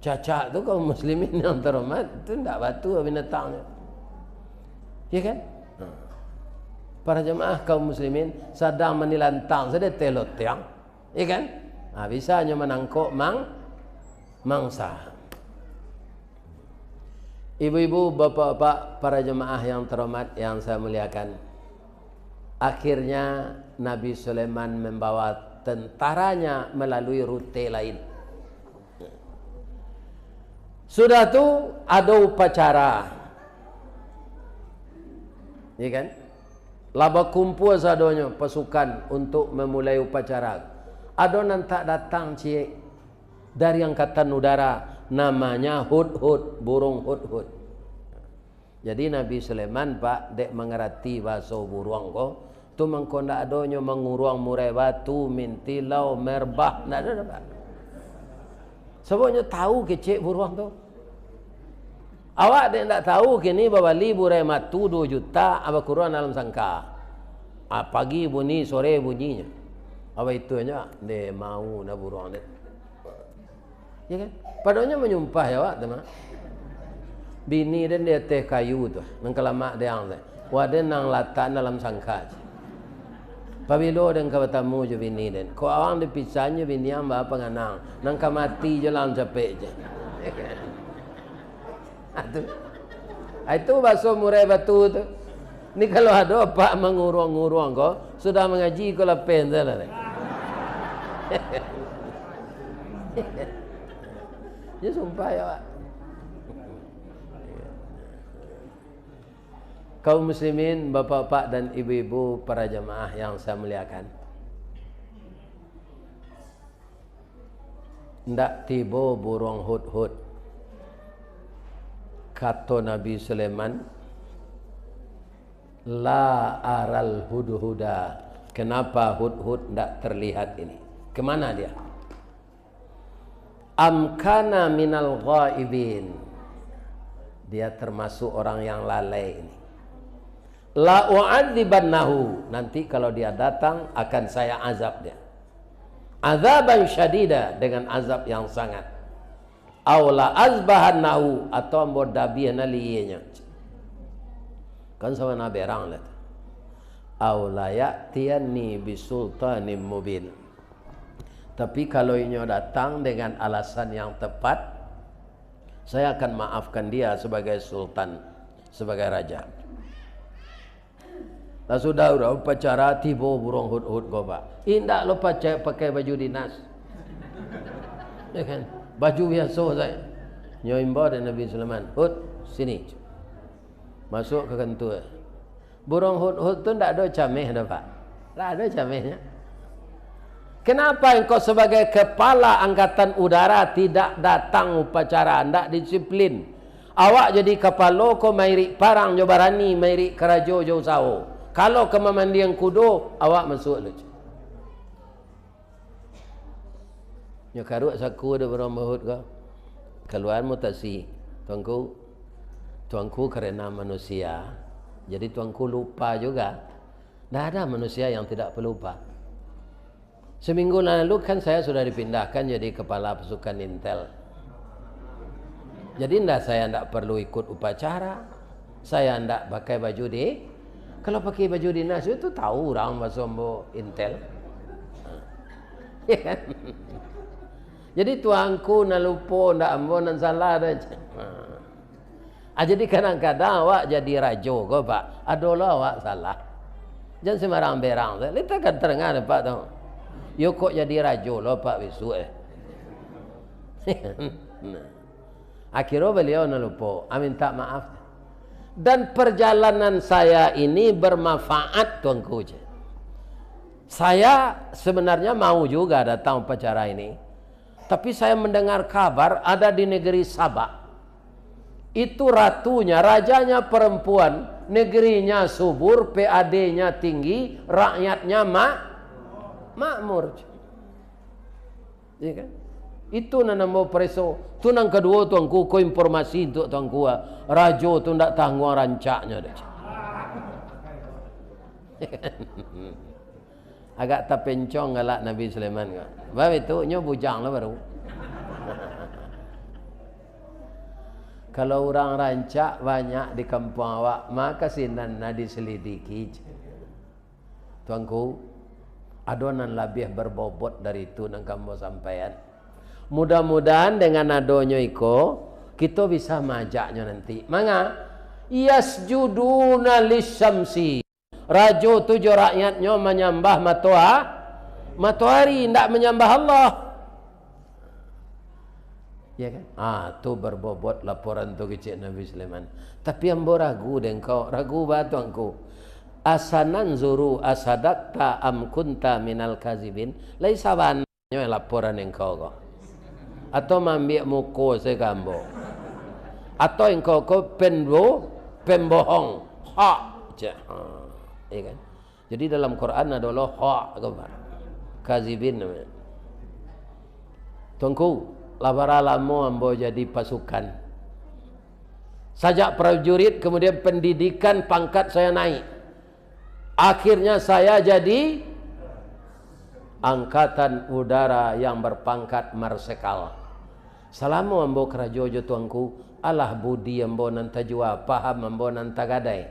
Cacak tu kaum muslimin yang terhormat tu tidak batu binatangnya. Ya kan? Para jemaah kaum muslimin sedang menilantang sedang telot tiang. Ya kan? Bisa hanya menangkuk mangsa. Ibu-ibu, bapak-bapak, para jemaah yang terhormat yang saya muliakan. Akhirnya Nabi Sulaiman membawa tentaranya melalui rute lain. Sudah tu ada upacara. Ya kan? Laba kumpul sadonya pasukan untuk memulai upacara. Ada nanti datang cie dari angkatan udara namanya hudhud, burung hudhud. Jadi Nabi Sulaiman pak dek mengerti bahasa buruang ko tu mengkonda adonyo menguruang murai batu mintilau merbah ndak ada pak. Sebabnya tahu kecek buruang tu. Awak dek ndak tahu kini babali burai matu 2 juta apa kuruan dalam sangka. Pagi bunyi sore bunyinya. Apa itu aja dek mau na buruang dek. Ya kan? Padahal menyumpah ya wak teman. Bini dan dia teh kayu tu, nang kelamak dia ang tu. Wadah nang latan dalam sangka. Pabilo dan kawatamu je bini dan. Ko awang dipisahnya bini ang ba penganang, nang kamati je dalam capek je. Itu bahasa murai batu tu. Ni kalau ada pak menguruang-nguruang ko, sudah mengaji ko lapen tu lah. Dia sumpah ya Pak. Kaum muslimin, bapak-bapak dan ibu-ibu para jamaah yang saya muliakan. Ndak tiba burung hud-hud. Kata Nabi Sulaiman, la aral hud-huda. Kenapa hud-hud ndak terlihat ini? Kemana dia? Amkana minal ghaibin. Dia termasuk orang yang lalai ini. La u'adzibannahu, nanti kalau dia datang akan saya azab dia. Azaban syadida, dengan azab yang sangat. Aw la azbahannahu, atau ambo dabiana liyenya. Kan sama nabi rang lah. Aw la ya'tiyanni bisultanin mubin. Tapi kalau inyo datang dengan alasan yang tepat, saya akan maafkan dia sebagai sultan, sebagai raja. Lah sudah upacara tiba burung hud-hud ko pak. Indak lupa pakai baju dinas. Ya kan? Baju biasa saya. Nyoimba dan Nabi Sulaiman. Hud, sini. Masuk ke kantor. Burung hud-hud tu ndak ada camih dah pak. Tak ada camihnya. Kenapa engkau sebagai kepala angkatan udara tidak datang upacara, ndak disiplin? Awak jadi kepala kau mairik parang jo barani, mairik kerajo jo sawo. Kalau ke memandian kudo, awak masuk lu. Nyo karuk saku ada berambut ke? Keluar mutasi. Tuanku karena manusia. Jadi tuanku lupa juga. Tidak ada manusia yang tidak pelupa. Seminggu lalu kan saya sudah dipindahkan jadi kepala pasukan Intel. Jadi saya tidak perlu ikut upacara. Saya tidak pakai baju kalau pakai baju dinas itu tahu orang masuk Intel. Ya kan? Jadi tuanku nak lupa, nak ambo nak salah dah. Jadi kadang-kadang awak jadi rajo ke pak, adalah awak salah. Jangan sembarang berang. Kita kan terengah pak tahu. Yo kok jadi rajo lo pak bisu Akhirnya beliau nak lupa, minta maaf. Dan perjalanan saya ini bermanfaat tuanku. Saya sebenarnya mau juga datang upacara ini. Tapi saya mendengar kabar ada di negeri Sabah. Itu ratunya, rajanya perempuan, negerinya subur, PAD-nya tinggi, rakyatnya makmur. Ya kan? Itu namo preso. Tu nang kedua tuanku ko informasi untuk tuanku. Rajo tu ndak tanggung rancaknya dah. Agak terpencong galak Nabi Sulaiman ka. Bab itu nyo bujang lah baru. Kalau orang rancak banyak di kampung awak, maka sinan na diselidiki. Tuanku, adonan lebih berbobot dari itu nang kamu sampaian. Mudah-mudahan dengan adonyo iko kita bisa majaknya nanti. Manga yasjuduna lisyamsi. Rajo tujuh rakyatnya menyembah matahari, tidak menyembah Allah. Ya kan? Tu berbobot laporan tu kecil Nabi Sulaiman. Tapi ambo ragu dengkau, ragu batuanku. Asanan zuru asadakta am kunta minal kazibin. Laisa banyak laporan engkau kau. Atau mambiak muko sekambo. Atau engkau ko penbo pembohong. Ha. Ya kan? Jadi dalam Quran adalah ha, kazibin namanya. Tuanku, labara lama ambo jadi pasukan. Sajak prajurit, kemudian pendidikan, pangkat saya naik. Akhirnya saya jadi angkatan udara yang berpangkat marsekal. Selama ambo kerajojo tuanku, alah budi ambo nanta jua, paham ambo nanta gadai.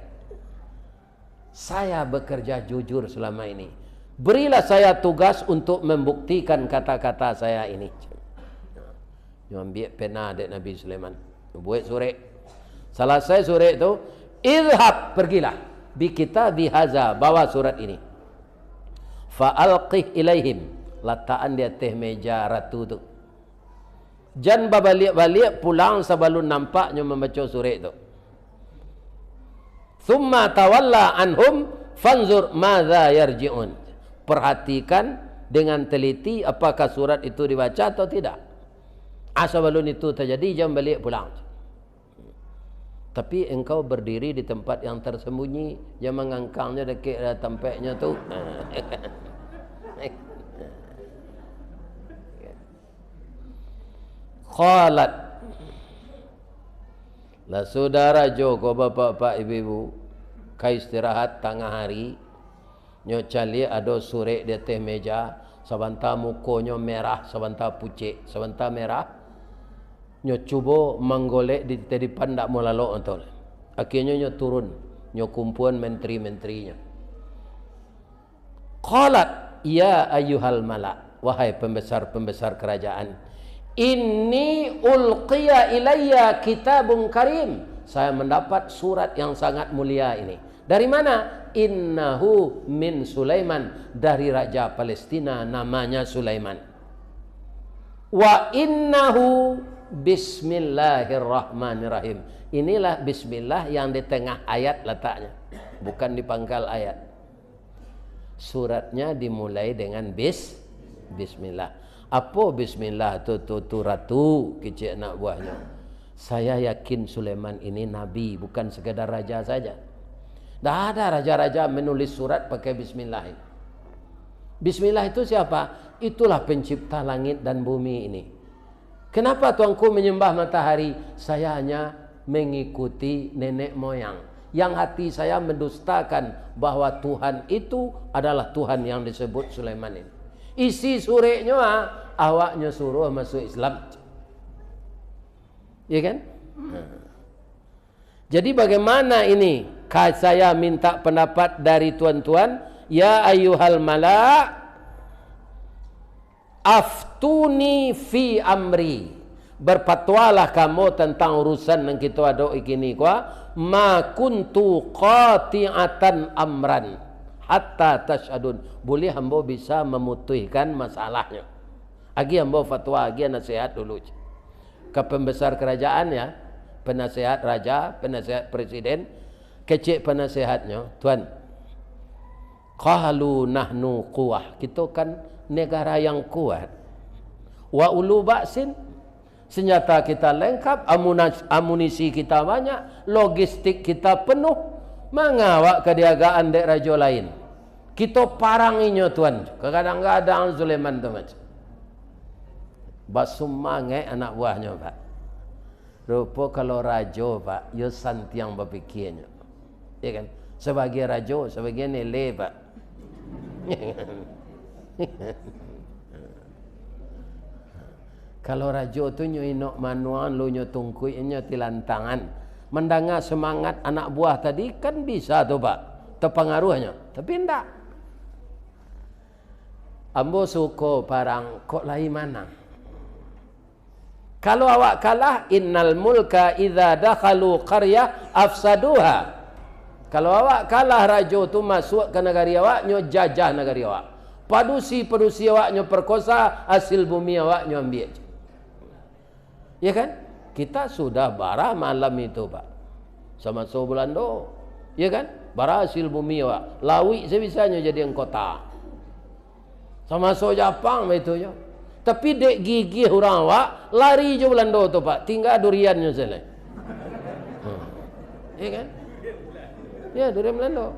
Saya bekerja jujur selama ini. Berilah saya tugas untuk membuktikan kata-kata saya ini. Dia ambil pena dek Nabi Sulaiman. Buat surat. Selesai surat itu, idhab, pergilah. Bi kitabi haza, bawa surat ini. Fa'alqih ilaihim. Letakkan di atas meja ratu tu. Jangan balik-balik pulang sebelum nampaknya membaca surat itu. Thumma tawalla anhum fanzur madza yarji'un. Perhatikan dengan teliti apakah surat itu dibaca atau tidak. Sebelum itu terjadi, jangan balik pulang. Tapi engkau berdiri di tempat yang tersembunyi, yang mengangkangnya dekat tempatnya tu. Qalat, lah saudara Joko, bapak-bapak, ibu-ibu, kai istirahat tengah hari, nyo cali ada surat di atas meja, sebentar mukonyo merah, sebentar pucet, sebentar merah, nyo cuba menggolek di depan tak mau lalu entol. Akhirnya nyo turun, nyo kumpulan menteri-menterinya. Qalat, ya ayyuhal malak, wahai pembesar-pembesar kerajaan, inni ulqiya ilayya kitabun karim. Saya mendapat surat yang sangat mulia ini. Dari mana? Innahu min Sulaiman. Dari Raja Palestina, namanya Sulaiman. Wa innahu bismillahirrahmanirrahim. Inilah bismillah yang di tengah ayat letaknya. Bukan di pangkal ayat. Suratnya dimulai dengan bismillah. Apa bismillah tu ratu kecil anak buahnya. Saya yakin Sulaiman ini nabi, bukan sekadar raja saja. Dah ada raja-raja menulis surat pakai bismillah. Bismillah itu siapa? Itulah pencipta langit dan bumi ini. Kenapa tuanku menyembah matahari? Saya hanya mengikuti nenek moyang. Yang hati saya mendustakan bahwa Tuhan itu adalah Tuhan yang disebut Sulaiman ini. Isi suratnya awaknya suruh masuk Islam. Ya kan? Jadi bagaimana ini? Saya minta pendapat dari tuan-tuan. Ya ayyuhal malak, aftuni fi amri. Berfatwalah kamu tentang urusan yang kita ada ikini kuah. Ma kuntu qati'atan amran hatta tashadun. Boleh hamba bisa memutuskan masalahnya. Agi hamba fatwa, agi nasihat dulu. Ke pembesar kerajaan ya, penasihat raja, penasihat presiden, kecil penasihatnya, tuan. Qalu nahnu quwah. Kita kan negara yang kuat. Wa ulu ba'sin. Senjata kita lengkap, amunisi kita banyak, logistik kita penuh. Mengawak kediagaan dek raja lain. Kita paranginya tuan. Kadang-kadang Sulaiman tu macam. Basumangai anak buahnya pak. Rupa kalau raja pak, yo santiang berfikirnya. Ya kan? Sebagai raja, sebagai nilai pak. Kalau raja tu nyo inok manuan, lu nyo tungkui, nyo tilantangan. Mendengar semangat anak buah tadi kan bisa tu pak, terpengaruhnya. Tapi enggak. Ambo suko parang kok lain mana? Kalau awak kalah, innal mulka idza dakhalu qaryah afsaduha. Kalau awak kalah, raja tu masuk ke negara awak, nyo jajah negara awak. Padusi awak nyo perkosa, hasil bumi awak nyo ambil. Ya kan? Kita sudah bara malam itu pak. Sama sebulan do. Ya kan? Bara hasil bumi awak. Lawi sebisanya jadi kota. Sama so Jepang itu ya. Tapi dek gigi orang awak lari je Belanda tu pak. Tinggal duriannya selai. Ya kan? Ya, durian Melando.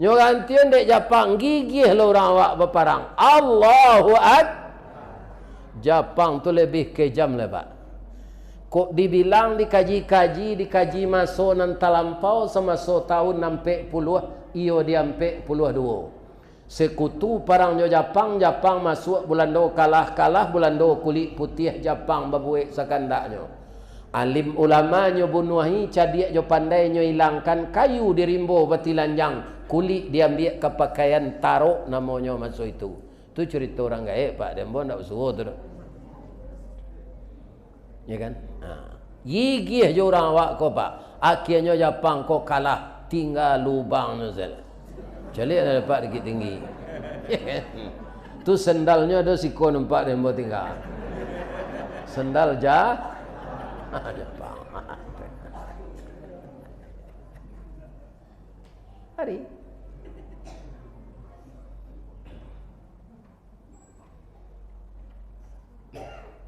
Nyoran tiun dek Japang gigih lo orang awak berparang. Allahu Akbar. Japang tu lebih kejam lah pak. Kok dibilang dikaji masuk nan talampau semasa tahun 60 iyo dia 42. Sekutu parang Japang masuk bulan do kalah bulan do kulit putih Japang babuik sakandaknya. Alim ulamanya bunuhi cadia jo pandai nyo hilangkan kayu di rimbo batilanjang kulit diambil ke pakaian tarok namanya masuk itu. Tu cerita orang gaib pak, dia pun tak usuh tu. Ya kan? Gigih je orang awak ko pak. Akhirnya Japang ko kalah tinggal lubang nuzul. Calik dah dapat dikit tinggi. Tu sendalnya ada siko nampak dia mau tinggal. Sendal Japang. Hari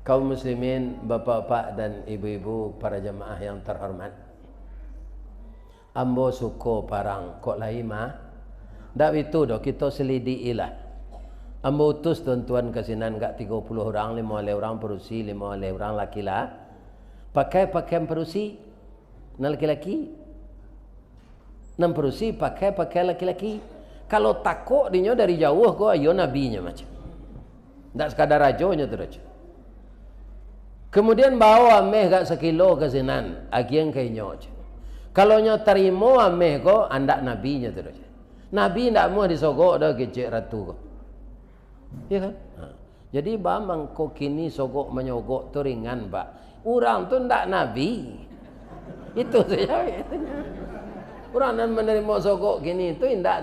kaum muslimin, bapak-bapak dan ibu-ibu, para jemaah yang terhormat. Ambo suko parang kok lain mah. Dak itu dah kita selidi ilah. Ambo utus tuan-tuan ke sinan gak 30 orang, 5 orang perusi, 5 orang laki-laki. Pakai pakaian perusi, na laki-laki. 6 perusi pakai laki-laki. Kalau takut dinyo dari jauh ko ayo nabinya macam. Ndak sekadar rajonya terus. Kemudian bawa ameh gak sekilo ke sinan, agian kainyo. Kalau nyo terima ameh ko andak nabinya terus. Nabi ndak mau disogok dah kecik ratu ko. Ya kan? Jadi bamang ko kini sogok menyogok tu ringan pak. Orang tu ndak nabi. Itu saja. Orang yang menerima sogok gini tu ndak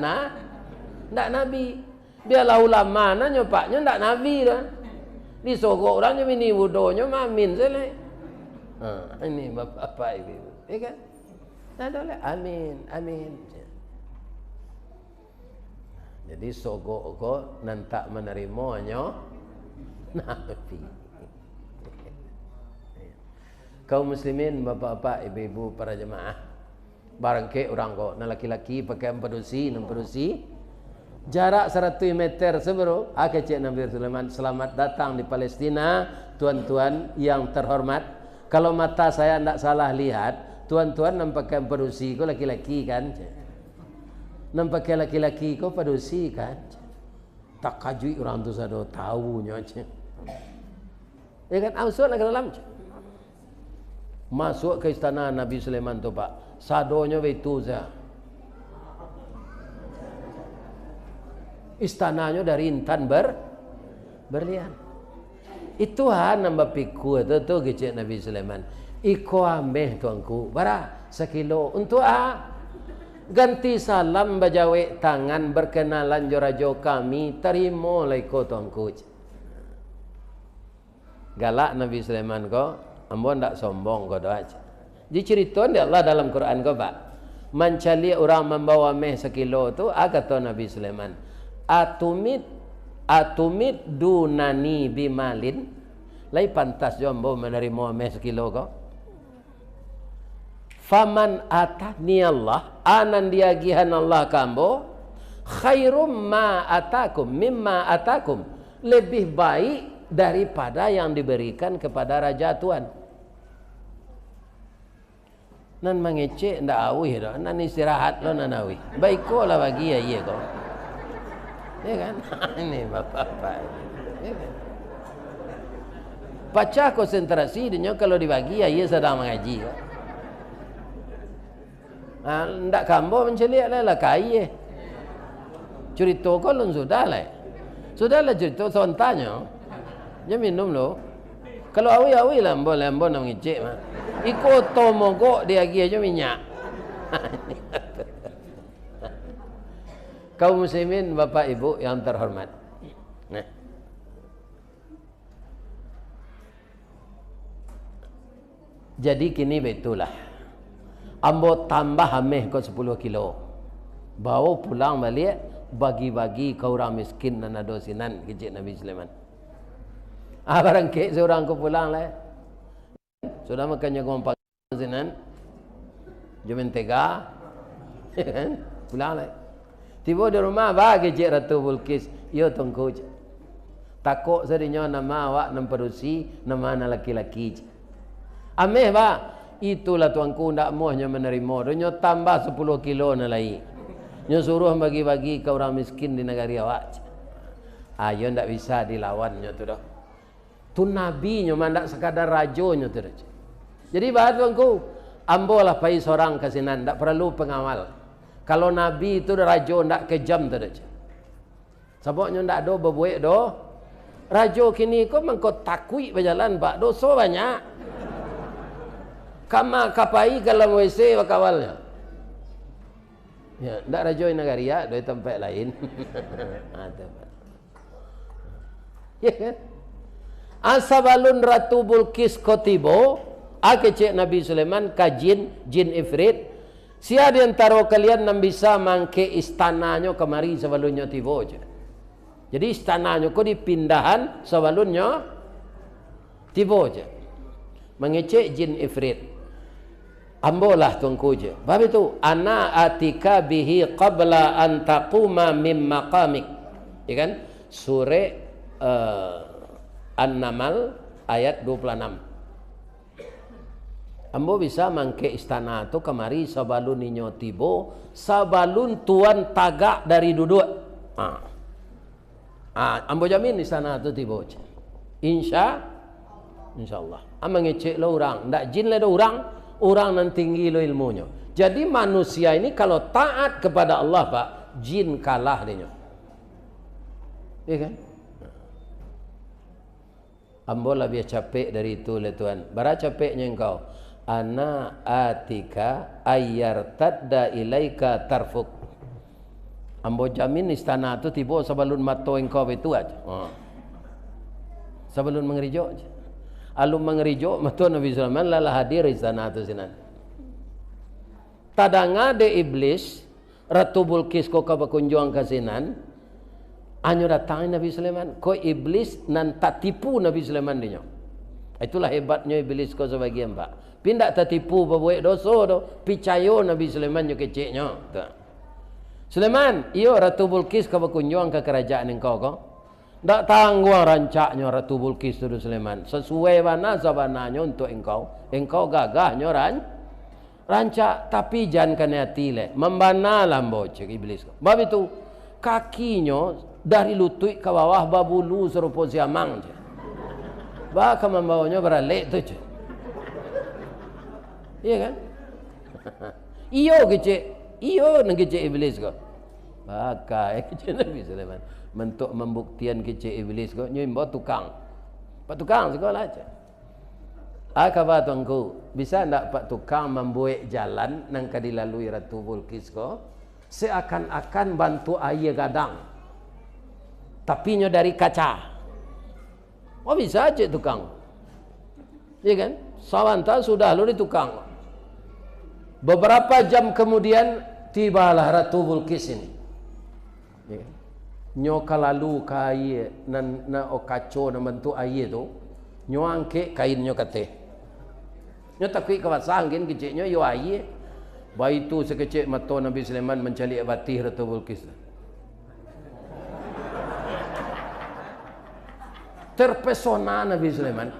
nabi. Biarlah ulama nanya pak, nyo ndak nabi dah. Disogok orangnya ini wudonya mamin selai. Ini bapak ibu, ya kan? Adalah amin. Jadi sogok kok nantak menerimanya nabi. Kaum muslimin, bapak-bapak, ibu-ibu, para jemaah. Barangke orang kok, na laki-laki pakai empedusi, jarak 100 meter sebelum Cik Nabi Sulaiman selamat datang di Palestina, tuan-tuan yang terhormat. Kalau mata saya tidak salah lihat, tuan-tuan nampakkan perusi ko laki-laki kan? Nampakkan laki-laki ko perusi kan? Tak kajui orang tu sado tahu nyonya. Ya kan? Masuk ke dalam. Masuk ke istana Nabi Sulaiman tu pak. Sadonya itu saya. Istananya dari intan berlian. Itu nambah pikul tu kecik Nabi Sulaiman. Iko ameh tuanku, bara sekilo untuk ganti salam bajawe tangan berkenalan jorajo kami terima laiko tuanku. Galak Nabi Sulaiman ko, ambo ndak sombong ko doa. Diceritain di Allah dalam Quran ko pak. Mencari orang membawa meh sekilo tu, kata Nabi Sulaiman. Atumit dunani bimalin. Lai pantas jombo menerima meh sekilo ko. Faman atani Allah, anan diagihan Allah kambo, khairum ma atakum mimma atakum. Lebih baik daripada yang diberikan kepada raja tuan. Nan mengecek ndak awih dah, nan istirahat lo nan awih. Baik ko lah bagi ya ko. Ya kan? Ini bapak-bapak. Ya kan? Baca konsentrasi dia kalau dibagi ya sedang mengaji. Ndak kambo menceliak lah kai. Cerita ko lun sudah lah. Sudahlah cerita sontanya. Dia minum lo. Kalau awi lah boleh nak ngicik mah. Ikut tomogok dia lagi aja minyak. Kaum muslimin, bapak ibu yang terhormat. Nah. Jadi kini betulah. Ambo tambah ameh ko 10 kilo. Bawa pulang balik bagi-bagi ke orang miskin dan adosinan kecik Nabi Sulaiman. Barang kek seorang ko pulang lah. Sudah makannya kompak sinan. Jumen tega. Kan? Pulang lagi. Tiba di rumah bagi Cik Ratu Bulkis. Yo tunggu je. Takut sedihnya nama awak nemperusi nama anak laki-laki je. Ameh ba. Itulah tuanku ndak mohnya menerima. Donyo tambah 10 kilo na lagi. Nyo suruh bagi-bagi ke orang miskin di negara awak. Ayo ndak bisa dilawan nyo tu dah. Tu nabi nyo mandak sekadar rajo nyo tu dah. Jadi bah tuanku, ambolah pai seorang kasinan, ndak perlu pengawal. Kalau nabi itu rajo ndak kejam tu dah. Sebabnya ndak do berbuat do. Rajo kini kau mengkau takui berjalan pak dosa banyak. Kama kapai kalau WC wakawalnya. Ya, ndak rajo negara ya, do tempat lain. Ya kan? Asabalun Ratu Bulkis kotibo, akecek Nabi Sulaiman kajin jin ifrit. Sia di antara kalian yang bisa mangke istananya kemari sebelumnya tibo je. Jadi istananya kau dipindahan sebelumnya tibo je. Mengecek jin ifrit. Ambolah tuanku je. Bab itu ana atika bihi qabla an taquma min maqamik. Ya kan? Surah An-Naml ayat 26. Ambo bisa mangke istana tu kemari sabalun ninyo tibo, sabalun tuan tagak dari duduk. Ambo jamin istana tu tibo. Insyaallah. Amang ngecek lo orang, ndak jin le do orang nan tinggi lo ilmunya. Jadi manusia ini kalau taat kepada Allah pak, jin kalah dia. Ya kan? Ambo lebih capek dari itu le Tuhan. Bara capeknya engkau. Ana atika ayyartadda ilaika tarfuk. Ambo jamin istana tu tiba sebelum mato engkau itu aja. Sebelum mengerijo aja. Alum mengerijo mato Nabi Sulaiman lalah hadir istana tu sinan. Tadanga de iblis Ratu Bulkis ko kabakunjuang kasinan. Anyo datang Nabi Sulaiman, ko iblis nan tak tipu Nabi Sulaiman dinyo. Itulah hebatnya iblis ko sebagian pak. Pindak tak tipu berbuat dosa do, picayo Nabi Sulaiman nyo keceknya. Sulaiman, iyo Ratu Bulkis ka berkunjung ke kerajaan engkau ko. Ndak tangguang rancaknya Ratu Bulkis tu Sulaiman. Sesuai mana sabananya untuk engkau. Engkau gagahnya rancak tapi jangan kena hati le. Membanalah bocek iblis ko. Bab itu kakinya dari lutut ke bawah babulu serupa siamang je. Bahkan membawanya beralek tu je. Iya kan? Iyo kecek. Iyo nang kecek iblis ko. Pakai kecek Nabi Sulaiman. Bentuk membuktian kecek iblis ko. Nyimbo tukang. Pak tukang sekolah aja. Akaba tuanku. Bisa ndak pak tukang membuat jalan nang kadilalui Ratu Bulkis ko. Seakan-akan bantu air gadang. Tapi nya dari kaca. Oh bisa aja tukang. Iya kan? Sawanta sudah lu di tukang. Beberapa jam kemudian tibalah Ratu Bulkis ini. Ya kan? Nyo kalalu kai na okaco na bentuk air tu, nyo angke kain nyo kate. Nyo takui kawasang gen keceknya yo air. Baik itu sekecil mata Nabi Sulaiman mencalik batih Ratu Bulkis. Terpesona Nabi Sulaiman.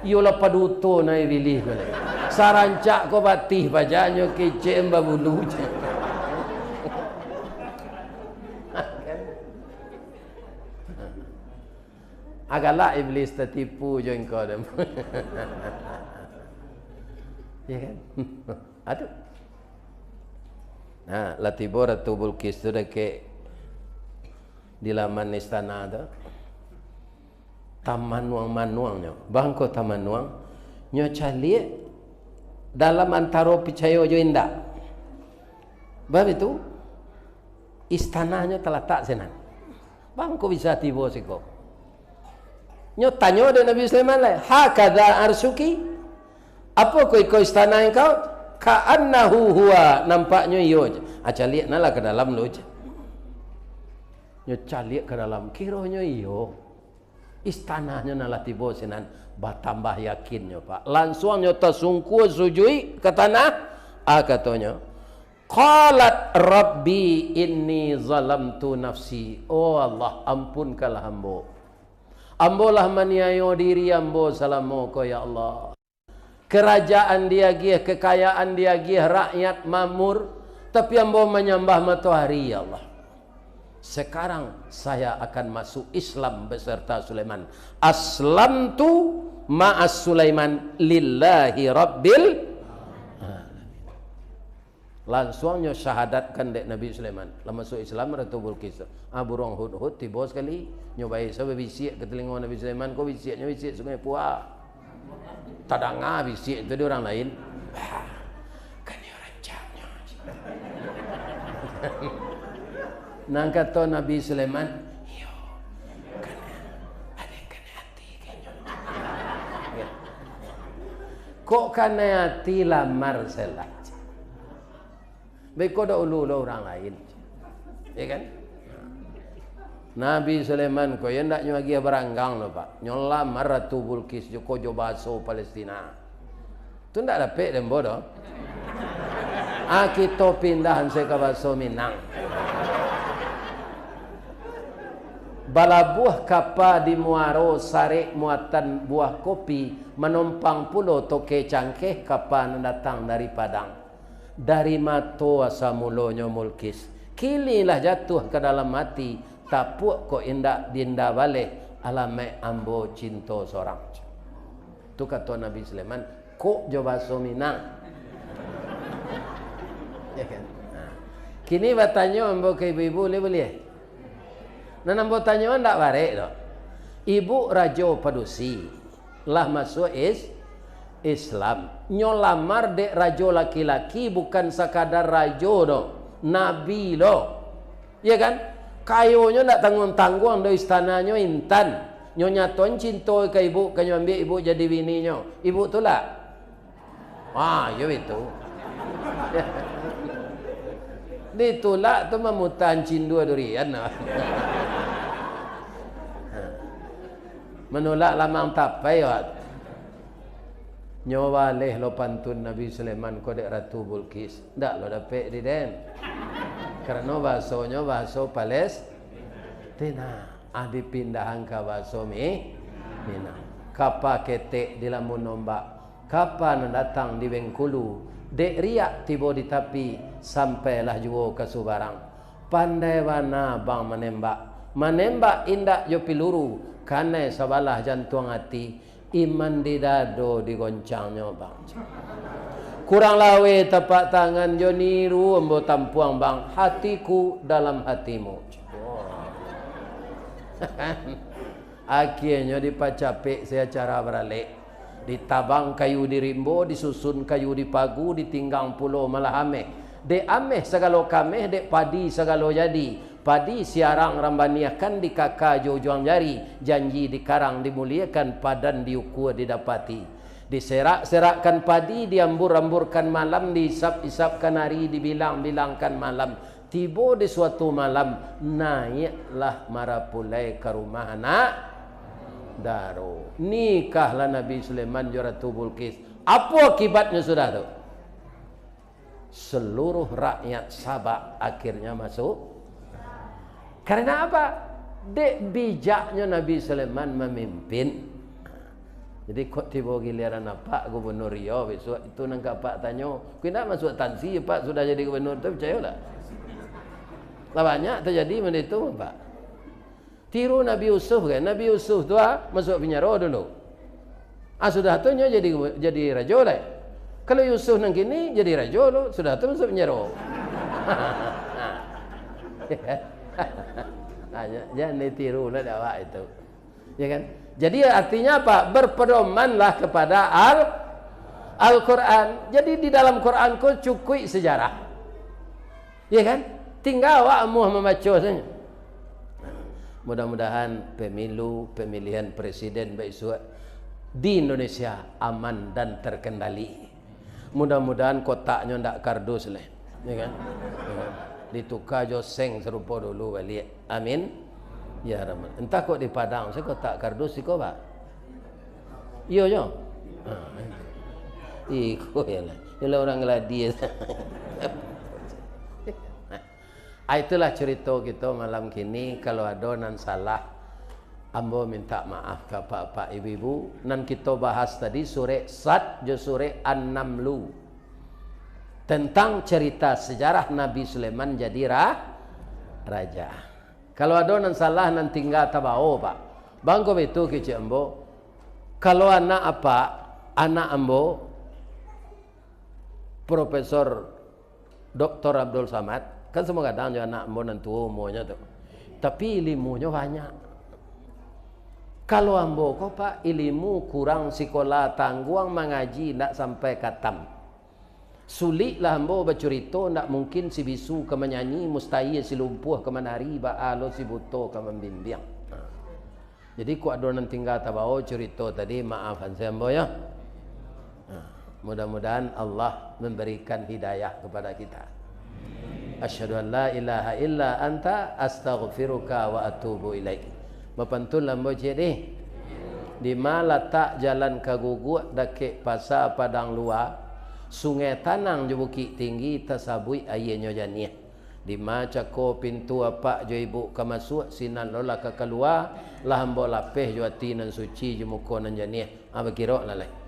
Yola paduto na ibilih ko lagi. Sarancak ko batih bajanyo kecek mbabulu je. Agaklah iblis tertipu je engkau dah. Ya kan? Aduh. Nah, latibo Ratu Bulkis tu dah ke di laman istana tu. Taman manuangnya. Bangko taman nuang. Nyo calik dalam antara picayo jo indak. Bab itu istananya terletak sana. Bangko bisa tiba siko. Nyo tanya dengan Nabi Sulaiman lah. Hakadha arsuki. Apa kau istana engkau? Ka'annahu huwa. Nampaknya iyo je. Calik nalah ke dalam lo je. Nyo calik ke dalam. Kiranya iyo. Istananya nalah tiba sinan. Bertambah yakinnya pak. Langsung nyo tersungkur sujui ke tanah. katanya, qalat rabbi inni zalamtu nafsi. Oh Allah, ampunkanlah ambo. Ambolah maniayo diri ambo salamu ko ya Allah. Kerajaan dia gih, kekayaan dia gih, rakyat makmur, tapi ambo menyembah matahari ya Allah. Sekarang saya akan masuk Islam beserta Sulaiman. Aslamtu ma'as Sulaiman lillahi rabbil alamin. Langsungnya syahadatkan dek Nabi Sulaiman. Lama masuk Islam Ratu Bilqis. Burung hud-hud tiba sekali nyobai saya bisik ke telinga Nabi Sulaiman. Kau bisiknya bisik sungai Puah. Tadanga bisik itu di orang lain. Kan dia rancangnya. Nang kata Nabi Sulaiman, yo, kena hati kayaknya. Kok kena hati lamar selah? Baik kau dah ulu orang lain, ya kan? Nabi Sulaiman kau yang tak nyuagi beranggang loh pak, nyolamar Ratu Bilqis joko jobaso Palestina. Tu tak dapat dem bodoh. Kita pindahan saya ke baso Minang. Bala buah kapa di muaro sare muatan buah kopi menumpang pulo toke cangkeh kapa datang dari Padang dari mato asa mulonyo Bilqis kililah jatuh ke dalam mati tapuk ko indak dinda balik alame ambo cinto sorang tu kata Nabi Sulaiman kok coba Minang ya kan kini bertanya ambo ke ibu-ibu boleh nah nambo tanya ndak barek doh. Ibu rajo padusi lah masuk Islam. Nyolamar dek rajo laki-laki bukan sekadar rajo doh, nabi doh. Ya kan? Kayonya ndak tanggung-tanggung do istananya Intan. Nyonya ton cinta ke ibu, kanyo ambil ibu jadi bininya. Ibu tu lah. Ah, yo itu. Ditolak tu memutan cindua durian. Menolak lamang tapai wat. Nyawa leh lo pantun Nabi Sulaiman kodek Ratu Bilqis. Ndak lo dapat di den. Karena bahasanya bahasa Palestina. Dipindahan ke bahasa Minang. Kapa ketek di lamun nombak. Kapan datang di Bengkulu. Dek riak tiba di tapi sampailah juga ke Subarang. Pandai wana bang menembak. Menembak indak jo piluru. Karena sabalah jantung hati. Iman di dado digoncangnya bang. Kurang lawe tapak tangan jo niru embo tampuang bang. Hatiku dalam hatimu. Akhirnya dipacapek saya cara beralik. Ditabang kayu di rimbo, disusun kayu di pagu, ditinggang pulau malah ameh. Dek ameh segala kameh, dek padi segala jadi. Padi siarang rambaniakan di kakak juang jari. Janji dikarang dimuliakan, padan diukur didapati. Diserak-serakkan padi, diambur-amburkan malam, diisap-isapkan hari, dibilang-bilangkan malam. Tiba di suatu malam, naiklah marapulai ke rumah anak Daro. Nikahlah Nabi Sulaiman jo Ratu Bilqis. Apa akibatnya sudah tu? Seluruh rakyat Sabak akhirnya masuk. Karena apa? Dek bijaknya Nabi Sulaiman memimpin. Jadi kok tiba giliran Pak Gubernur Riau besok itu nangkap Pak tanya, "Kena masuk tansi Pak sudah jadi gubernur tu percayalah." Lah banyak terjadi benda itu Pak. Tiru Nabi Yusuf kan. Nabi Yusuf tu masuk penjara dulu. Sudah tu jadi raja lah. Kalau Yusuf nang kini jadi raja lo, sudah tu masuk penjara. Jangan ditiru lah dakwah itu. Ya kan? Jadi artinya apa? Berpedomanlah kepada Al-Quran. Jadi di dalam Quran ku cukup sejarah. Ya kan? Tinggal awakmu membaca saja. Mudah-mudahan pemilihan presiden besok di Indonesia aman dan terkendali. Mudah-mudahan kotaknya ndak kardus lah, ya kan? Ditukar jo seng serupa dulu balik. Amin. Ya Rahman. Entah kok di Padang saya kotak kardus iko Pak. Iyo jo. Iko ya lah. Itulah orang geladi. Itulah cerita kita malam kini. Kalau ada nan salah, ambo minta maaf ke pak ibu-ibu. Nan kita bahas tadi surah Sad jo surah An-Namlu, tentang cerita sejarah Nabi Sulaiman jadi raja. Kalau ada nan salah nan tinggal tabao pak. Bangko itu kecik ambo. Kalau anak ambo Profesor Dr. Abdul Samad. Kan semua kadang juga anak ambo nanti umurnya tu. Tapi ilmunya banyak. Kalau ambo kok pak ilmu kurang sekolah tangguang mengaji nak sampai katam. Sulit lah ambo bercerita nak mungkin si bisu ke menyanyi mustahil si lumpuh ke menari baalo si buto ke membimbing. Jadi ku ada nan tinggal tabao cerita tadi maafan saya ambo ya. Mudah-mudahan Allah memberikan hidayah kepada kita. Asyhadu an la ilaha illa anta astaghfiruka wa atubu ilaik. Mapantul lambo jadi di mana letak jalan kaguguk dake pasar padang luar sungai tanang je bukit tinggi tasabui ayahnya janiah di mana cako pintu apa jo ibu ke masuk sinan lola ke keluar lah ambo lapeh jo ati nan suci je muka nan janiah apa kira lalai